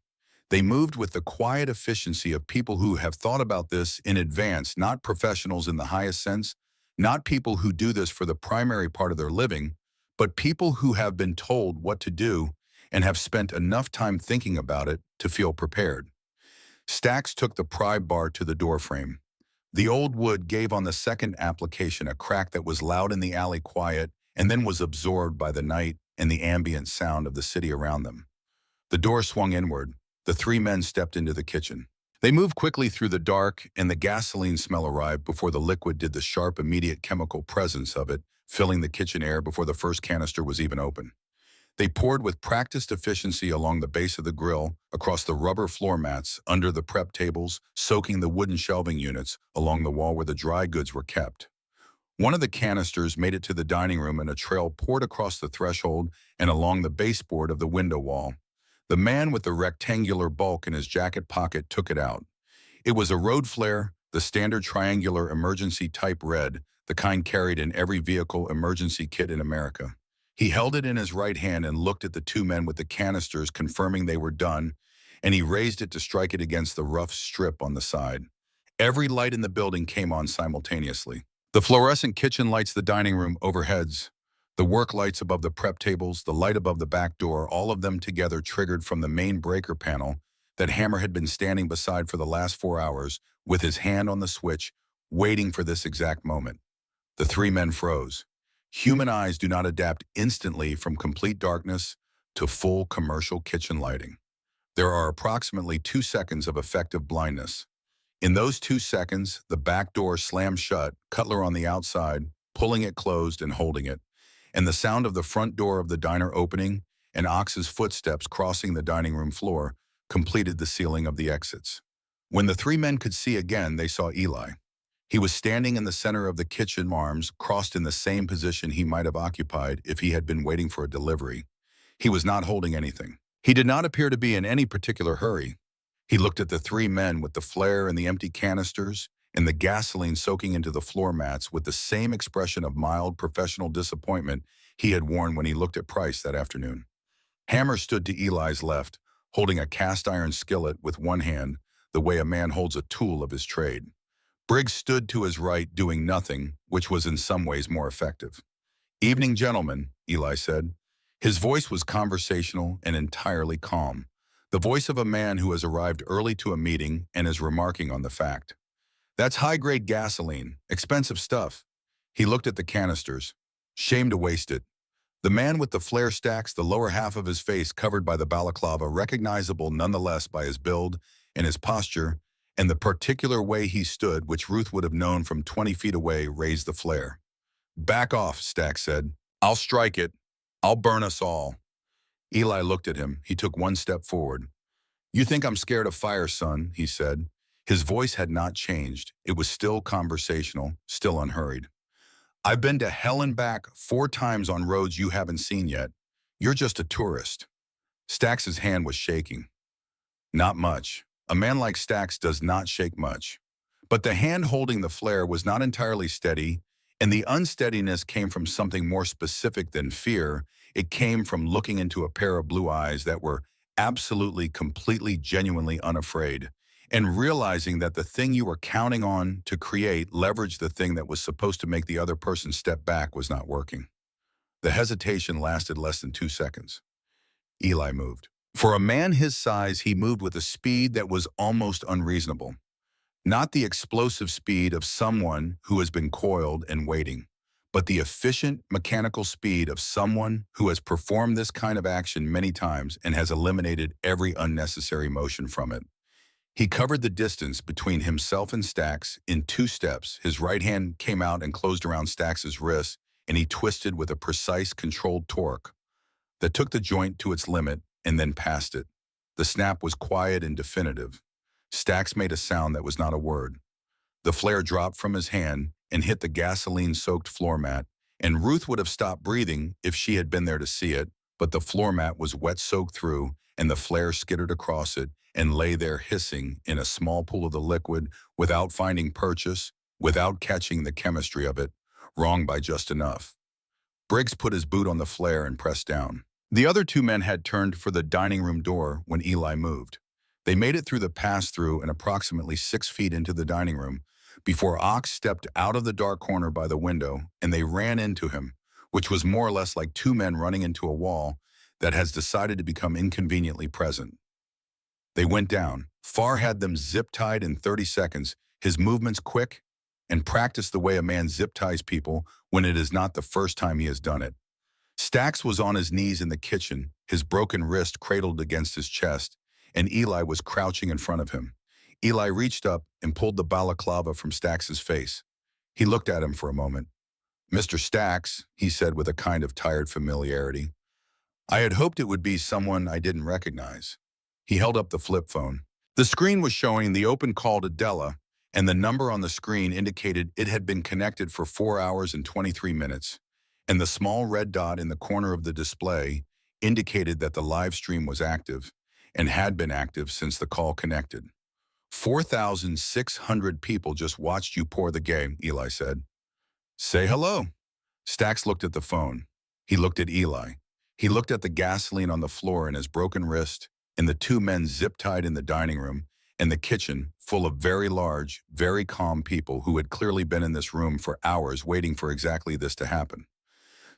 S1: They moved with the quiet efficiency of people who have thought about this in advance, not professionals in the highest sense, not people who do this for the primary part of their living, but people who have been told what to do and have spent enough time thinking about it to feel prepared. Stax took the pry bar to the door frame. The old wood gave on the second application a crack that was loud in the alley quiet and then was absorbed by the night and the ambient sound of the city around them. The door swung inward. The three men stepped into the kitchen. They moved quickly through the dark, and the gasoline smell arrived before the liquid did the sharp, immediate chemical presence of it, filling the kitchen air before the first canister was even open. They poured with practiced efficiency along the base of the grill, across the rubber floor mats, under the prep tables, soaking the wooden shelving units, along the wall where the dry goods were kept. One of the canisters made it to the dining room, and a trail poured across the threshold and along the baseboard of the window wall. The man with the rectangular bulk in his jacket pocket took it out. It was a road flare, the standard triangular emergency type red, the kind carried in every vehicle emergency kit in America. He held it in his right hand and looked at the two men with the canisters, confirming they were done, and he raised it to strike it against the rough strip on the side. Every light in the building came on simultaneously. The fluorescent kitchen lights, the dining room overheads, the work lights above the prep tables, the light above the back door, all of them together triggered from the main breaker panel that Hammer had been standing beside for the last 4 hours, with his hand on the switch, waiting for this exact moment. The three men froze. Human eyes do not adapt instantly from complete darkness to full commercial kitchen lighting. There are approximately 2 seconds of effective blindness. In those 2 seconds, the back door slammed shut, Cutler on the outside, pulling it closed and holding it, and the sound of the front door of the diner opening and Ox's footsteps crossing the dining room floor completed the sealing of the exits. When the three men could see again, they saw Eli. He was standing in the center of the kitchen, arms crossed in the same position he might have occupied if he had been waiting for a delivery. He was not holding anything. He did not appear to be in any particular hurry. He looked at the three men with the flare and the empty canisters and the gasoline soaking into the floor mats with the same expression of mild professional disappointment he had worn when he looked at Price that afternoon. Hammer stood to Eli's left, holding a cast iron skillet with one hand, the way a man holds a tool of his trade. Briggs stood to his right, doing nothing, which was in some ways more effective. "Evening, gentlemen," Eli said. His voice was conversational and entirely calm, the voice of a man who has arrived early to a meeting and is remarking on the fact. "That's high-grade gasoline, expensive stuff." He looked at the canisters. "Shame to waste it." The man with the flare stacks, the lower half of his face covered by the balaclava, recognizable nonetheless by his build and his posture, and the particular way he stood, which Ruth would have known from 20 feet away, raised the flare. "Back off," Stack said. "I'll strike it. I'll burn us all." Eli looked at him. He took one step forward. "You think I'm scared of fire, son," he said. His voice had not changed. It was still conversational, still unhurried. "I've been to hell and back 4 times on roads you haven't seen yet. You're just a tourist." Stax's hand was shaking. Not much. A man like Stax does not shake much. But the hand holding the flare was not entirely steady, and the unsteadiness came from something more specific than fear. It came from looking into a pair of blue eyes that were absolutely, completely, genuinely unafraid, and realizing that the thing you were counting on to create leverage the thing that was supposed to make the other person step back was not working. The hesitation lasted less than 2 seconds. Eli moved. For a man his size, he moved with a speed that was almost unreasonable. Not the explosive speed of someone who has been coiled and waiting, but the efficient mechanical speed of someone who has performed this kind of action many times and has eliminated every unnecessary motion from it. He covered the distance between himself and Stax in 2 steps. His right hand came out and closed around Stax's wrist, and he twisted with a precise, controlled torque that took the joint to its limit and then passed it. The snap was quiet and definitive. Stax made a sound that was not a word. The flare dropped from his hand and hit the gasoline-soaked floor mat, and Ruth would have stopped breathing if she had been there to see it, but the floor mat was wet-soaked through, and the flare skittered across it and lay there hissing in a small pool of the liquid without finding purchase, without catching the chemistry of it, wrong by just enough. Briggs put his boot on the flare and pressed down. The other two men had turned for the dining room door when Eli moved. They made it through the pass-through and approximately 6 feet into the dining room before Ox stepped out of the dark corner by the window, and they ran into him, which was more or less like two men running into a wall that has decided to become inconveniently present. They went down. Farr had them zip-tied in 30 seconds, his movements quick, and practiced the way a man zip-ties people when it is not the first time he has done it. Stax was on his knees in the kitchen, his broken wrist cradled against his chest, and Eli was crouching in front of him. Eli reached up and pulled the balaclava from Stax's face. He looked at him for a moment. "Mr. Stax," he said with a kind of tired familiarity. "I had hoped it would be someone I didn't recognize." He held up the flip phone. The screen was showing the open call to Della, and the number on the screen indicated it had been connected for 4 hours and 23 minutes, and the small red dot in the corner of the display indicated that the live stream was active and had been active since the call connected. 4,600 people just watched you pour the game, Eli said. "Say hello." Stax looked at the phone. He looked at Eli. He looked at the gasoline on the floor and his broken wrist, and the two men zip-tied in the dining room, and the kitchen, full of very large, very calm people who had clearly been in this room for hours waiting for exactly this to happen.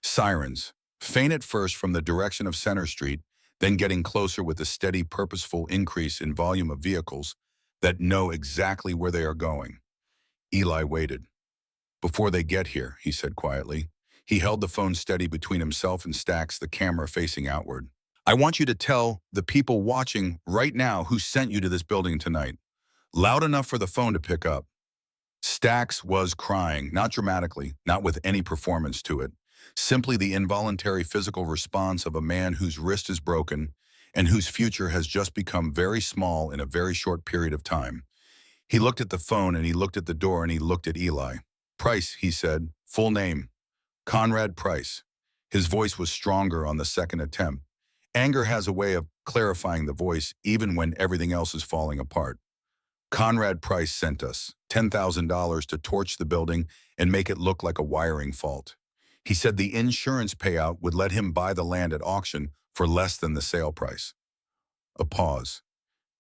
S1: Sirens, faint at first from the direction of Center Street, then getting closer with a steady, purposeful increase in volume of vehicles that know exactly where they are going. Eli waited. "Before they get here," he said quietly. He held the phone steady between himself and Stax, the camera facing outward. "I want you to tell the people watching right now who sent you to this building tonight. Loud enough for the phone to pick up." Stax was crying, not dramatically, not with any performance to it. Simply the involuntary physical response of a man whose wrist is broken and whose future has just become very small in a very short period of time. He looked at the phone and he looked at the door and he looked at Eli. "Price," he said. "Full name. Conrad Price." His voice was stronger on the second attempt. Anger has a way of clarifying the voice even when everything else is falling apart. "Conrad Price sent us $10,000 to torch the building and make it look like a wiring fault. He said the insurance payout would let him buy the land at auction for less than the sale price." A pause.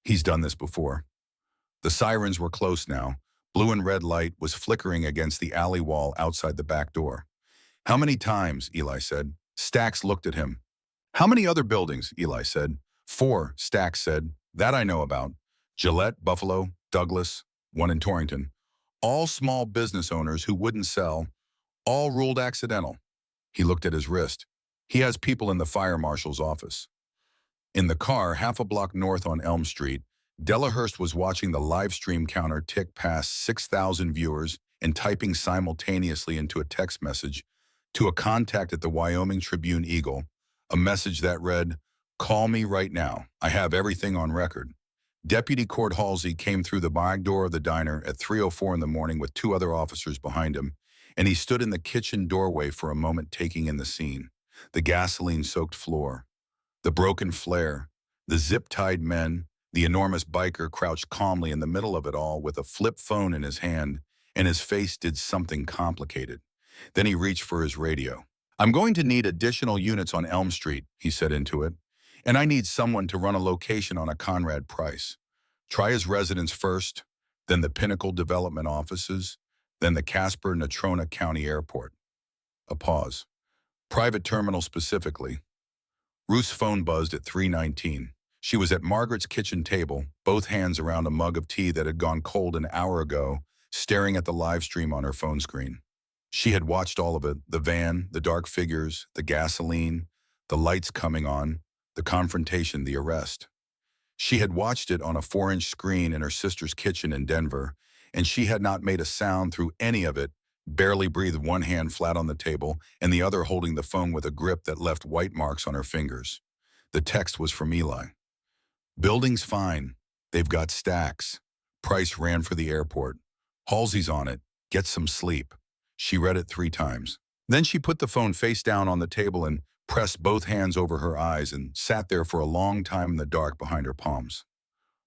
S1: He's done this before. The sirens were close now. Blue and red light was flickering against the alley wall outside the back door. "How many times?" Eli said. Stax looked at him. "How many other buildings?" Eli said. "4, Stax said. "That I know about. Gillette, Buffalo, Douglas, one in Torrington. All small business owners who wouldn't sell, all ruled accidental." He looked at his wrist. "He has people in the fire marshal's office." In the car, half a block north on Elm Street, Delahurst was watching the live stream counter tick past 6,000 viewers and typing simultaneously into a text message to a contact at the Wyoming Tribune Eagle, a message that read, "Call me right now. I have everything on record." Deputy Cord Halsey came through the back door of the diner at 3:04 in the morning with 2 other officers behind him, and he stood in the kitchen doorway for a moment taking in the scene. The gasoline-soaked floor, the broken flare, the zip-tied men, the enormous biker crouched calmly in the middle of it all with a flip phone in his hand, and his face did something complicated. Then he reached for his radio. "I'm going to need additional units on Elm Street," he said into it, "and I need someone to run a location on a Conrad Price. Try his residence first, then the Pinnacle Development offices, then the Casper-Natrona County Airport." A pause. "Private terminal specifically." Ruth's phone buzzed at 3:19. She was at Margaret's kitchen table, both hands around a mug of tea that had gone cold an hour ago, staring at the live stream on her phone screen. She had watched all of it, the van, the dark figures, the gasoline, the lights coming on, the confrontation, the arrest. She had watched it on a 4-inch screen in her sister's kitchen in Denver, and she had not made a sound through any of it, barely breathed, one hand flat on the table and the other holding the phone with a grip that left white marks on her fingers. The text was from Eli. "Building's fine. They've got stacks. Price ran for the airport. Halsey's on it. Get some sleep." She read it 3 times. Then she put the phone face down on the table and pressed both hands over her eyes and sat there for a long time in the dark behind her palms.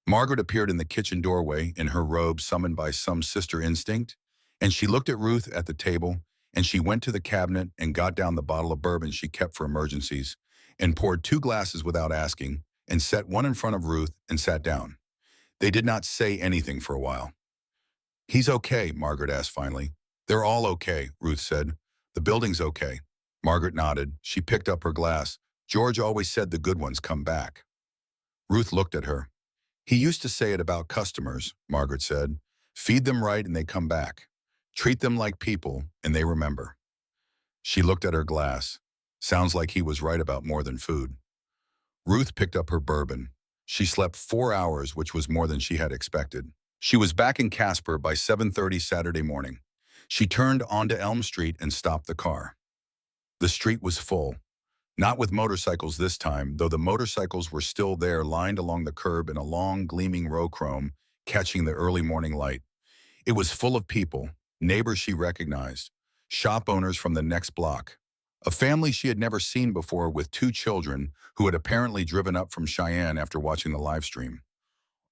S1: Margaret appeared in the kitchen doorway in her robe summoned by some sister instinct, and she looked at Ruth at the table, and she went to the cabinet and got down the bottle of bourbon she kept for emergencies, and poured 2 glasses without asking, and set one in front of Ruth and sat down. They did not say anything for a while. "He's okay?" Margaret asked finally. "They're all okay," Ruth said. "The building's okay." Margaret nodded. She picked up her glass. "George always said the good ones come back." Ruth looked at her. "He used to say it about customers," Margaret said. "Feed them right and they come back. Treat them like people and they remember." She looked at her glass. "Sounds like he was right about more than food." Ruth picked up her bourbon. She slept 4 hours, which was more than she had expected. She was back in Casper by 7:30 Saturday morning. She turned onto Elm Street and stopped the car. The street was full. Not with motorcycles this time, though the motorcycles were still there lined along the curb in a long, gleaming row chrome, catching the early morning light. It was full of people, neighbors she recognized, shop owners from the next block, a family she had never seen before with 2 children who had apparently driven up from Cheyenne after watching the live stream.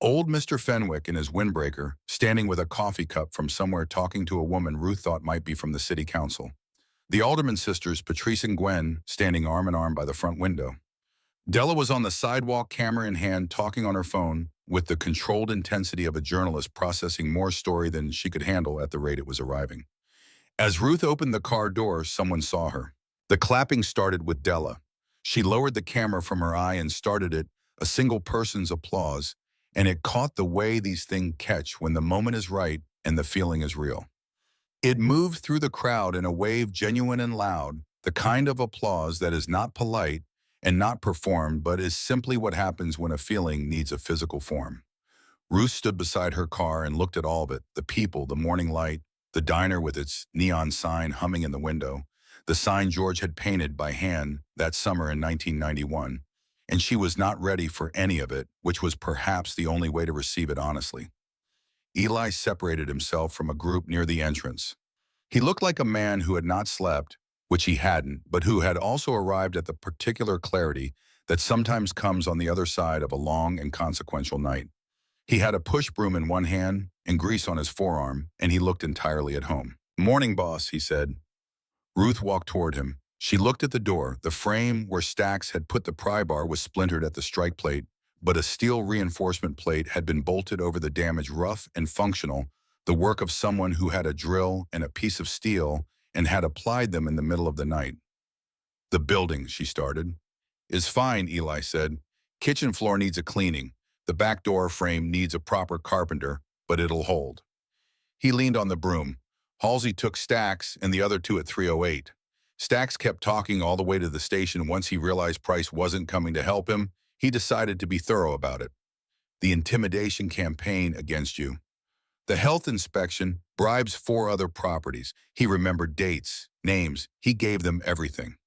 S1: Old Mr. Fenwick in his windbreaker, standing with a coffee cup from somewhere talking to a woman Ruth thought might be from the city council. The Alderman sisters, Patrice and Gwen, standing arm in arm by the front window. Della was on the sidewalk, camera in hand, talking on her phone with the controlled intensity of a journalist processing more story than she could handle at the rate it was arriving. As Ruth opened the car door, someone saw her. The clapping started with Della. She lowered the camera from her eye and started it, a single person's applause, and it caught the way these things catch when the moment is right and the feeling is real. It moved through the crowd in a wave genuine and loud, the kind of applause that is not polite and not performed, but is simply what happens when a feeling needs a physical form. Ruth stood beside her car and looked at all of it, the people, the morning light, the diner with its neon sign humming in the window, the sign George had painted by hand that summer in 1991, and she was not ready for any of it, which was perhaps the only way to receive it honestly. Eli separated himself from a group near the entrance. He looked like a man who had not slept, which he hadn't, but who had also arrived at the particular clarity that sometimes comes on the other side of a long and consequential night. He had a push broom in one hand and grease on his forearm, and he looked entirely at home. "Morning, boss," he said. Ruth walked toward him. She looked at the door. The frame where Stax had put the pry bar was splintered at the strike plate, but a steel reinforcement plate had been bolted over the damage, rough and functional, the work of someone who had a drill and a piece of steel and had applied them in the middle of the night. "The building," she started. "Is fine," Eli said. "Kitchen floor needs a cleaning. The back door frame needs a proper carpenter, but it'll hold." He leaned on the broom. Halsey took Stax and the other two at 308. Stax kept talking all the way to the station. Once he realized Price wasn't coming to help him, he decided to be thorough about it. "The intimidation campaign against you. The health inspection, bribes 4 other properties." He remembered dates, names. He gave them everything.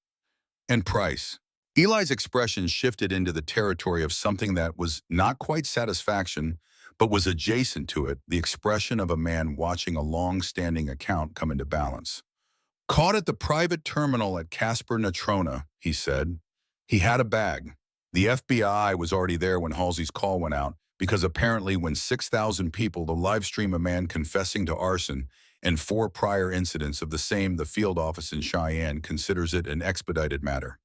S1: "And Price." Eli's expression shifted into the territory of something that was not quite satisfaction, but was adjacent to it, the expression of a man watching a long-standing account come into balance. "Caught at the private terminal at Casper Natrona," he said. He had a bag. The FBI was already there when Halsey's call went out, because apparently when 6,000 people to live stream a man confessing to arson and 4 prior incidents of the same, the field office in Cheyenne considers it an expedited matter.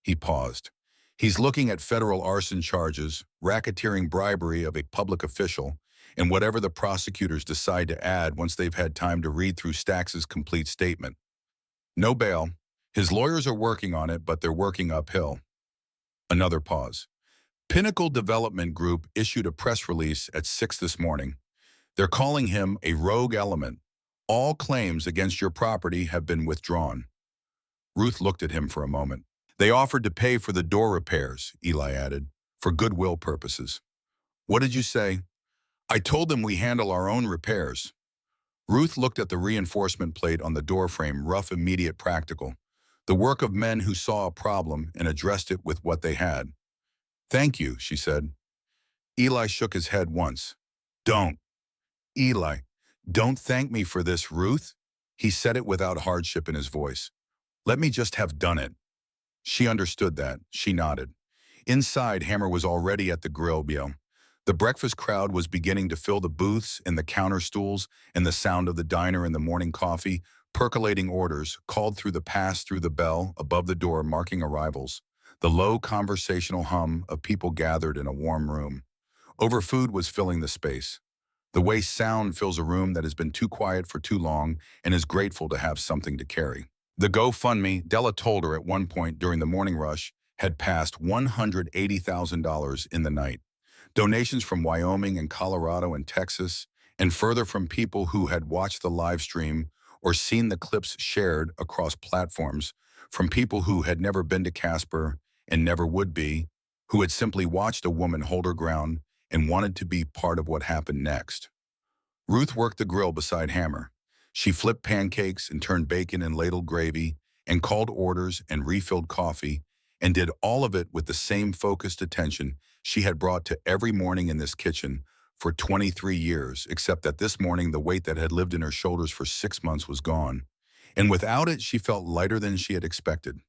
S1: He paused. "He's looking at federal arson charges, racketeering bribery of a public official, and whatever the prosecutors decide to add once they've had time to read through Stax's complete statement. No bail. His lawyers are working on it, but they're working uphill." Another pause. "Pinnacle Development Group issued a press release at 6 this morning. They're calling him a rogue element. All claims against your property have been withdrawn." Ruth looked at him for a moment. "They offered to pay for the door repairs," Eli added, "for goodwill purposes." "What did you say?" "I told them we handle our own repairs." Ruth looked at the reinforcement plate on the doorframe, rough, immediate, practical. The work of men who saw a problem and addressed it with what they had. "Thank you," she said. Eli shook his head once. "Don't." "Eli, don't thank me for this, Ruth." He said it without hardship in his voice. "Let me just have done it." She understood that. She nodded. Inside, Hammer was already at the grill. The breakfast crowd was beginning to fill the booths and the counter stools, and the sound of the diner and the morning coffee, percolating orders, called through the pass-through the bell above the door marking arrivals. The low conversational hum of people gathered in a warm room. Overfood was filling the space. The way sound fills a room that has been too quiet for too long and is grateful to have something to carry. The GoFundMe, Della told her at one point during the morning rush, had passed $180,000 in the night. Donations from Wyoming and Colorado and Texas, and further from people who had watched the live stream or seen the clips shared across platforms, from people who had never been to Casper and never would be, who had simply watched a woman hold her ground and wanted to be part of what happened next. Ruth worked the grill beside Hammer. She flipped pancakes and turned bacon and ladled gravy and called orders and refilled coffee and did all of it with the same focused attention she had brought to every morning in this kitchen for 23 years, except that this morning the weight that had lived in her shoulders for 6 months was gone. And without it, she felt lighter than she had expected.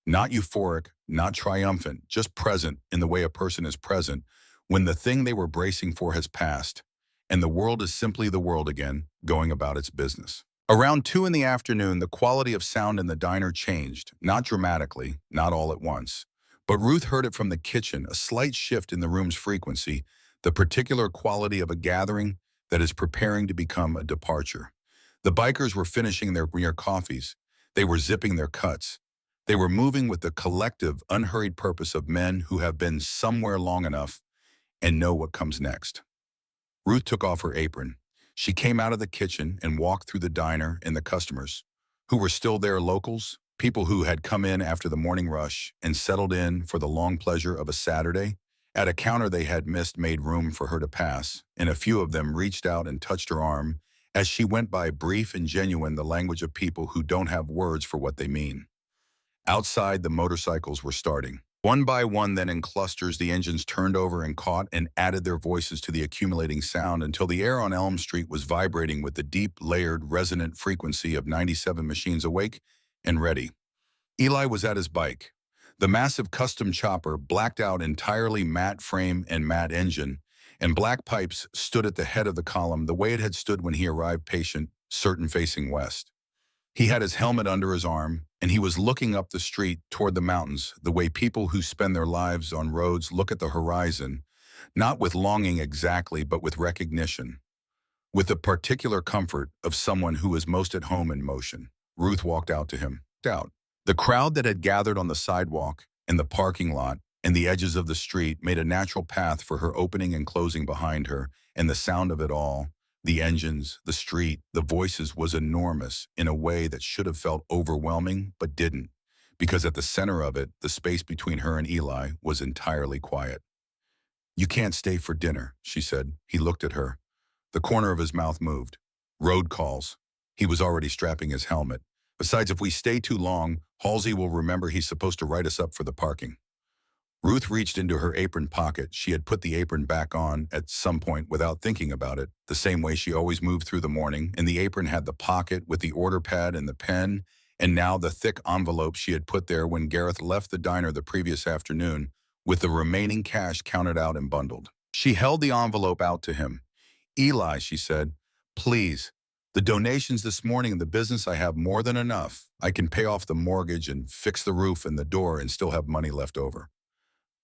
S1: Not euphoric, not triumphant, just present in the way a person is present when the thing they were bracing for has passed, and the world is simply the world again, going about its business. Around 2 in the afternoon, the quality of sound in the diner changed, not dramatically, not all at once. But Ruth heard it from the kitchen, a slight shift in the room's frequency, the particular quality of a gathering that is preparing to become a departure. The bikers were finishing their near coffees. They were zipping their cuts. They were moving with the collective, unhurried purpose of men who have been somewhere long enough and know what comes next. Ruth took off her apron. She came out of the kitchen and walked through the diner and the customers, who were still there locals, people who had come in after the morning rush and settled in for the long pleasure of a Saturday. At a counter they had missed made room for her to pass, and a few of them reached out and touched her arm as she went by, brief and genuine, the language of people who don't have words for what they mean. Outside, the motorcycles were starting. One by one, then in clusters, the engines turned over and caught and added their voices to the accumulating sound until the air on Elm Street was vibrating with the deep, layered, resonant frequency of 97 machines awake and ready. Eli was at his bike. The massive custom chopper, blacked out entirely matte frame and matte engine, and black pipes stood at the head of the column the way it had stood when he arrived, patient, certain, facing west. He had his helmet under his arm, and he was looking up the street toward the mountains, the way people who spend their lives on roads look at the horizon, not with longing exactly, but with recognition, with the particular comfort of someone who is most at home in motion. Ruth walked out to him. Out. The crowd that had gathered on the sidewalk, in the parking lot, and the edges of the street made a natural path for her opening and closing behind her, and the sound of it all, the engines, the street, the voices, was enormous in a way that should have felt overwhelming but didn't, because at the center of it, the space between her and Eli was entirely quiet. "You can't stay for dinner," she said. He looked at her. The corner of his mouth moved. "Road calls." He was already strapping his helmet. "Besides, if we stay too long, Halsey will remember he's supposed to write us up for the parking." Ruth reached into her apron pocket. She had put the apron back on at some point without thinking about it, the same way she always moved through the morning, and the apron had the pocket with the order pad and the pen, and now the thick envelope she had put there when Gareth left the diner the previous afternoon, with the remaining cash counted out and bundled. She held the envelope out to him. "Eli," she said, "please, the donations this morning in the business, I have more than enough. I can pay off the mortgage and fix the roof and the door and still have money left over.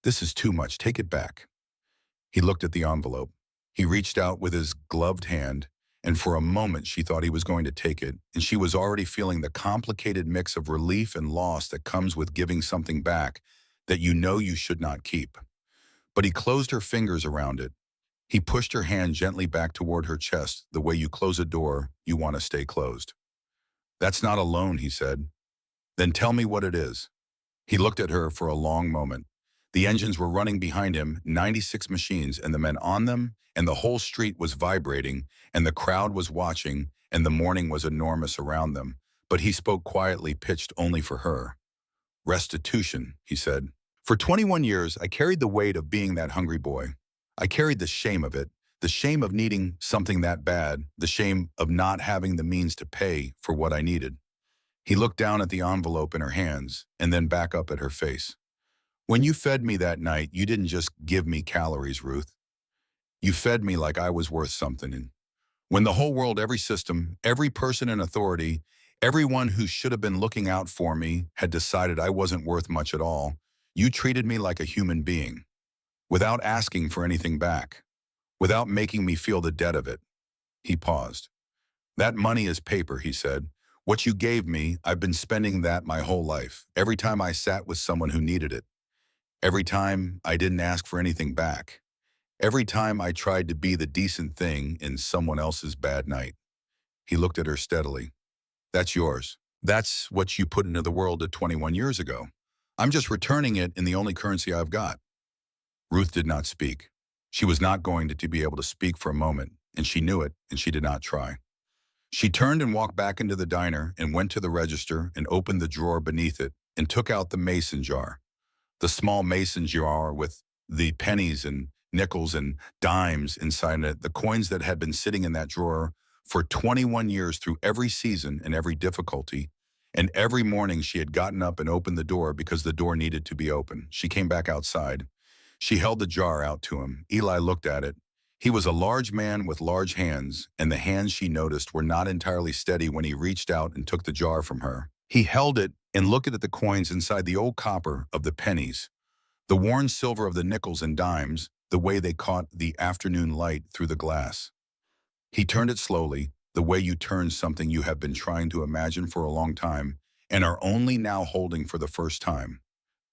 S1: This is too much. Take it back." He looked at the envelope. He reached out with his gloved hand, and for a moment she thought he was going to take it, and she was already feeling the complicated mix of relief and loss that comes with giving something back that you know you should not keep. But he closed her fingers around it. He pushed her hand gently back toward her chest, the way you close a door you want to stay closed. "That's not a loan," he said. "Then tell me what it is." He looked at her for a long moment. The engines were running behind him, 96 machines, and the men on them, and the whole street was vibrating, and the crowd was watching, and the morning was enormous around them. But he spoke quietly, pitched only for her. "Restitution," he said. "For 21 years, I carried the weight of being that hungry boy. I carried the shame of it, the shame of needing something that bad, the shame of not having the means to pay for what I needed." He looked down at the envelope in her hands, and then back up at her face. "When you fed me that night, you didn't just give me calories, Ruth. You fed me like I was worth something. And when the whole world, every system, every person in authority, everyone who should have been looking out for me had decided I wasn't worth much at all, you treated me like a human being, without asking for anything back, without making me feel the debt of it." He paused. "That money is paper," he said. "What you gave me, I've been spending that my whole life, every time I sat with someone who needed it. Every time I didn't ask for anything back. Every time I tried to be the decent thing in someone else's bad night." He looked at her steadily. "That's yours. That's what you put into the world 21 years ago. I'm just returning it in the only currency I've got." Ruth did not speak. She was not going to be able to speak for a moment, and she knew it, and she did not try. She turned and walked back into the diner and went to the register and opened the drawer beneath it and took out the mason jar. The small mason jar with the pennies and nickels and dimes inside it, the coins that had been sitting in that drawer for 21 years through every season and every difficulty. And every morning she had gotten up and opened the door because the door needed to be open. She came back outside. She held the jar out to him. Eli looked at it. He was a large man with large hands, and the hands she noticed were not entirely steady when he reached out and took the jar from her. He held it and looked at the coins inside, the old copper of the pennies, the worn silver of the nickels and dimes, the way they caught the afternoon light through the glass. He turned it slowly, the way you turn something you have been trying to imagine for a long time and are only now holding for the first time.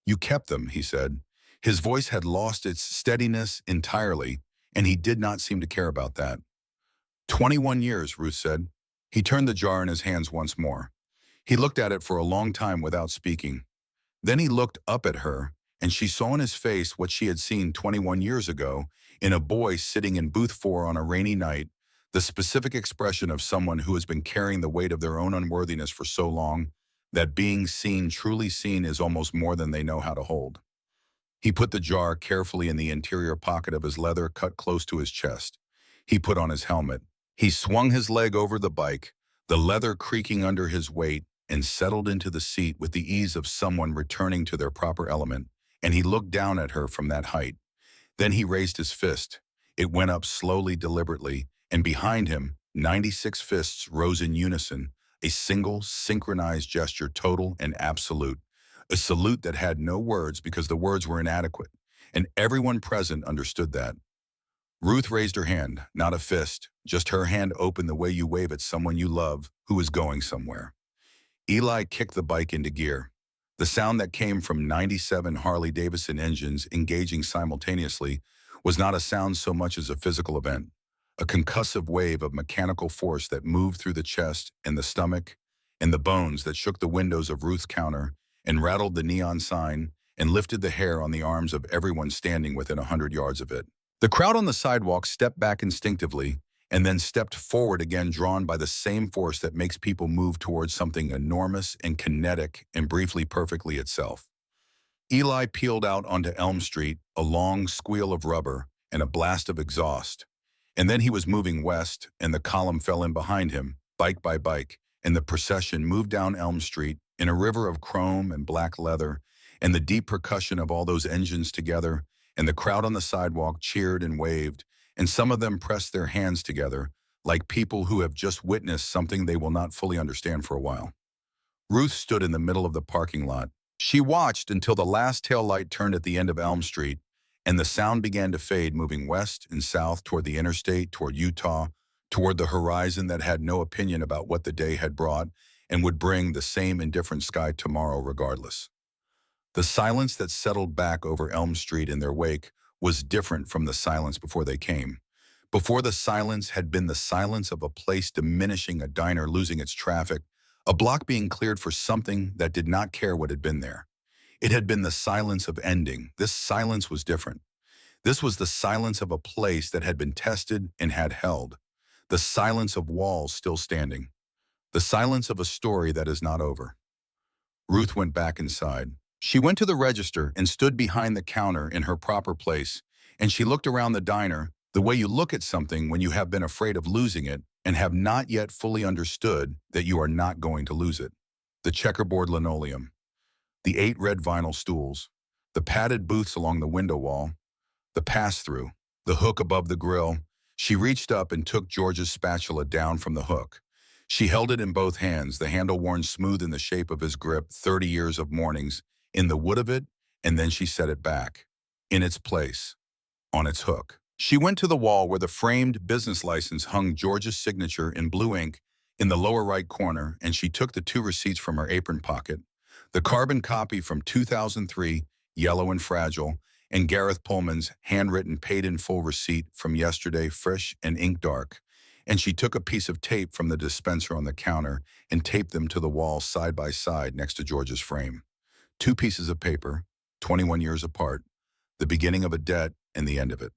S1: You kept them, he said. His voice had lost its steadiness entirely, and he did not seem to care about that. 21 years, Ruth said. He turned the jar in his hands once more. He looked at it for a long time without speaking. Then he looked up at her, and she saw in his face what she had seen 21 years ago in a boy sitting in booth 4 on a rainy night, the specific expression of someone who has been carrying the weight of their own unworthiness for so long that being seen, truly seen, is almost more than they know how to hold. He put the jar carefully in the interior pocket of his leather cut close to his chest. He put on his helmet. He swung his leg over the bike, the leather creaking under his weight, and settled into the seat with the ease of someone returning to their proper element, and he looked down at her from that height. Then he raised his fist. It went up slowly, deliberately, and behind him, 96 fists rose in unison, a single, synchronized gesture, total and absolute. A salute that had no words because the words were inadequate, and everyone present understood that. Ruth raised her hand, not a fist, just her hand open the way you wave at someone you love who is going somewhere. Eli kicked the bike into gear. The sound that came from 97 Harley-Davidson engines engaging simultaneously was not a sound so much as a physical event, a concussive wave of mechanical force that moved through the chest and the stomach and the bones, that shook the windows of Ruth's counter and rattled the neon sign and lifted the hair on the arms of everyone standing within 100 yards of it. The crowd on the sidewalk stepped back instinctively and then stepped forward again, drawn by the same force that makes people move towards something enormous and kinetic and briefly perfectly itself. Eli peeled out onto Elm Street, a long squeal of rubber and a blast of exhaust. And then he was moving west, and the column fell in behind him, bike by bike, and the procession moved down Elm Street in a river of chrome and black leather, and the deep percussion of all those engines together, and the crowd on the sidewalk cheered and waved, and some of them pressed their hands together, like people who have just witnessed something they will not fully understand for a while. Ruth stood in the middle of the parking lot. She watched until the last tail light turned at the end of Elm Street, and the sound began to fade, moving west and south toward the interstate, toward Utah, toward the horizon that had no opinion about what the day had brought and would bring the same indifferent sky tomorrow regardless. The silence that settled back over Elm Street in their wake was different from the silence before they came. Before, the silence had been the silence of a place diminishing, a diner losing its traffic, a block being cleared for something that did not care what had been there. It had been the silence of ending. This silence was different. This was the silence of a place that had been tested and had held. The silence of walls still standing. The silence of a story that is not over. Ruth went back inside. She went to the register and stood behind the counter in her proper place, and she looked around the diner the way you look at something when you have been afraid of losing it and have not yet fully understood that you are not going to lose it. The checkerboard linoleum, the 8 red vinyl stools, the padded booths along the window wall, the pass-through, the hook above the grill. She reached up and took George's spatula down from the hook. She held it in both hands, the handle worn smooth in the shape of his grip, 30 years of mornings, in the wood of it, and then she set it back, in its place, on its hook. She went to the wall where the framed business license hung, George's signature in blue ink in the lower right corner, and she took the 2 receipts from her apron pocket, the carbon copy from 2003, yellow and fragile, and Gareth Pullman's handwritten paid-in-full receipt from yesterday, fresh and ink dark. And she took a piece of tape from the dispenser on the counter and taped them to the wall side by side next to George's frame. 2 pieces of paper, 21 years apart, the beginning of a debt and the end of it.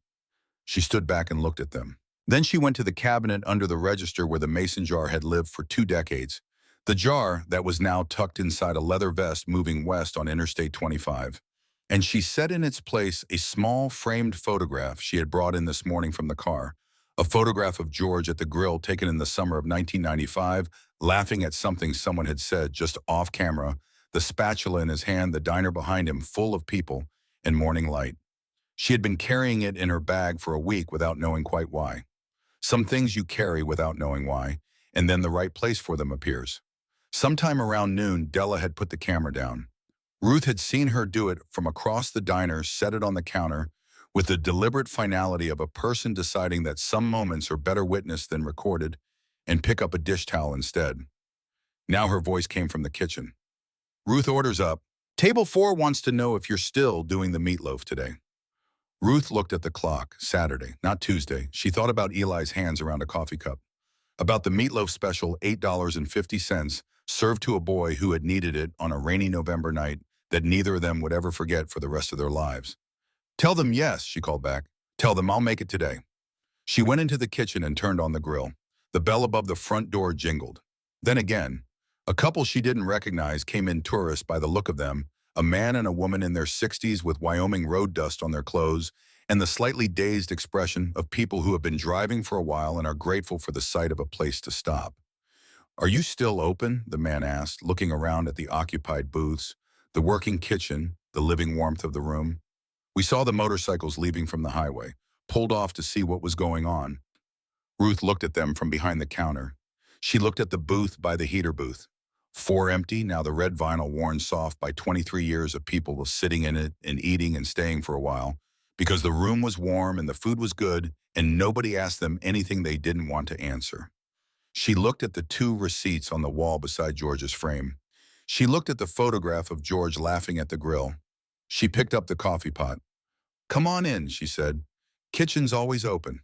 S1: She stood back and looked at them. Then she went to the cabinet under the register where the mason jar had lived for 2 decades, the jar that was now tucked inside a leather vest moving west on Interstate 25. And she set in its place a small framed photograph she had brought in this morning from the car, a photograph of George at the grill taken in the summer of 1995, laughing at something someone had said just off camera, the spatula in his hand, the diner behind him full of people and morning light. She had been carrying it in her bag for a week without knowing quite why. Some things you carry without knowing why, and then the right place for them appears. Sometime around noon, Della had put the camera down. Ruth had seen her do it from across the diner, set it on the counter, with the deliberate finality of a person deciding that some moments are better witnessed than recorded, and pick up a dish towel instead. Now her voice came from the kitchen. Ruth orders up, "Table 4 wants to know if you're still doing the meatloaf today." Ruth looked at the clock. Saturday, not Tuesday. She thought about Eli's hands around a coffee cup. About the meatloaf special, $8.50, served to a boy who had needed it on a rainy November night that neither of them would ever forget for the rest of their lives. "Tell them yes," she called back. "Tell them I'll make it today." She went into the kitchen and turned on the grill. The bell above the front door jingled. Then again, a couple she didn't recognize came in, tourists by the look of them, a man and a woman in their 60s with Wyoming road dust on their clothes, and the slightly dazed expression of people who have been driving for a while and are grateful for the sight of a place to stop. "Are you still open?" the man asked, looking around at the occupied booths, the working kitchen, the living warmth of the room. "We saw the motorcycles leaving from the highway, pulled off to see what was going on." Ruth looked at them from behind the counter. She looked at the booth by the heater booth. 4 empty, now the red vinyl worn soft by 23 years of people sitting in it and eating and staying for a while, because the room was warm and the food was good and nobody asked them anything they didn't want to answer. She looked at the 2 receipts on the wall beside George's frame. She looked at the photograph of George laughing at the grill. She picked up the coffee pot. "Come on in," she said. "Kitchen's always open."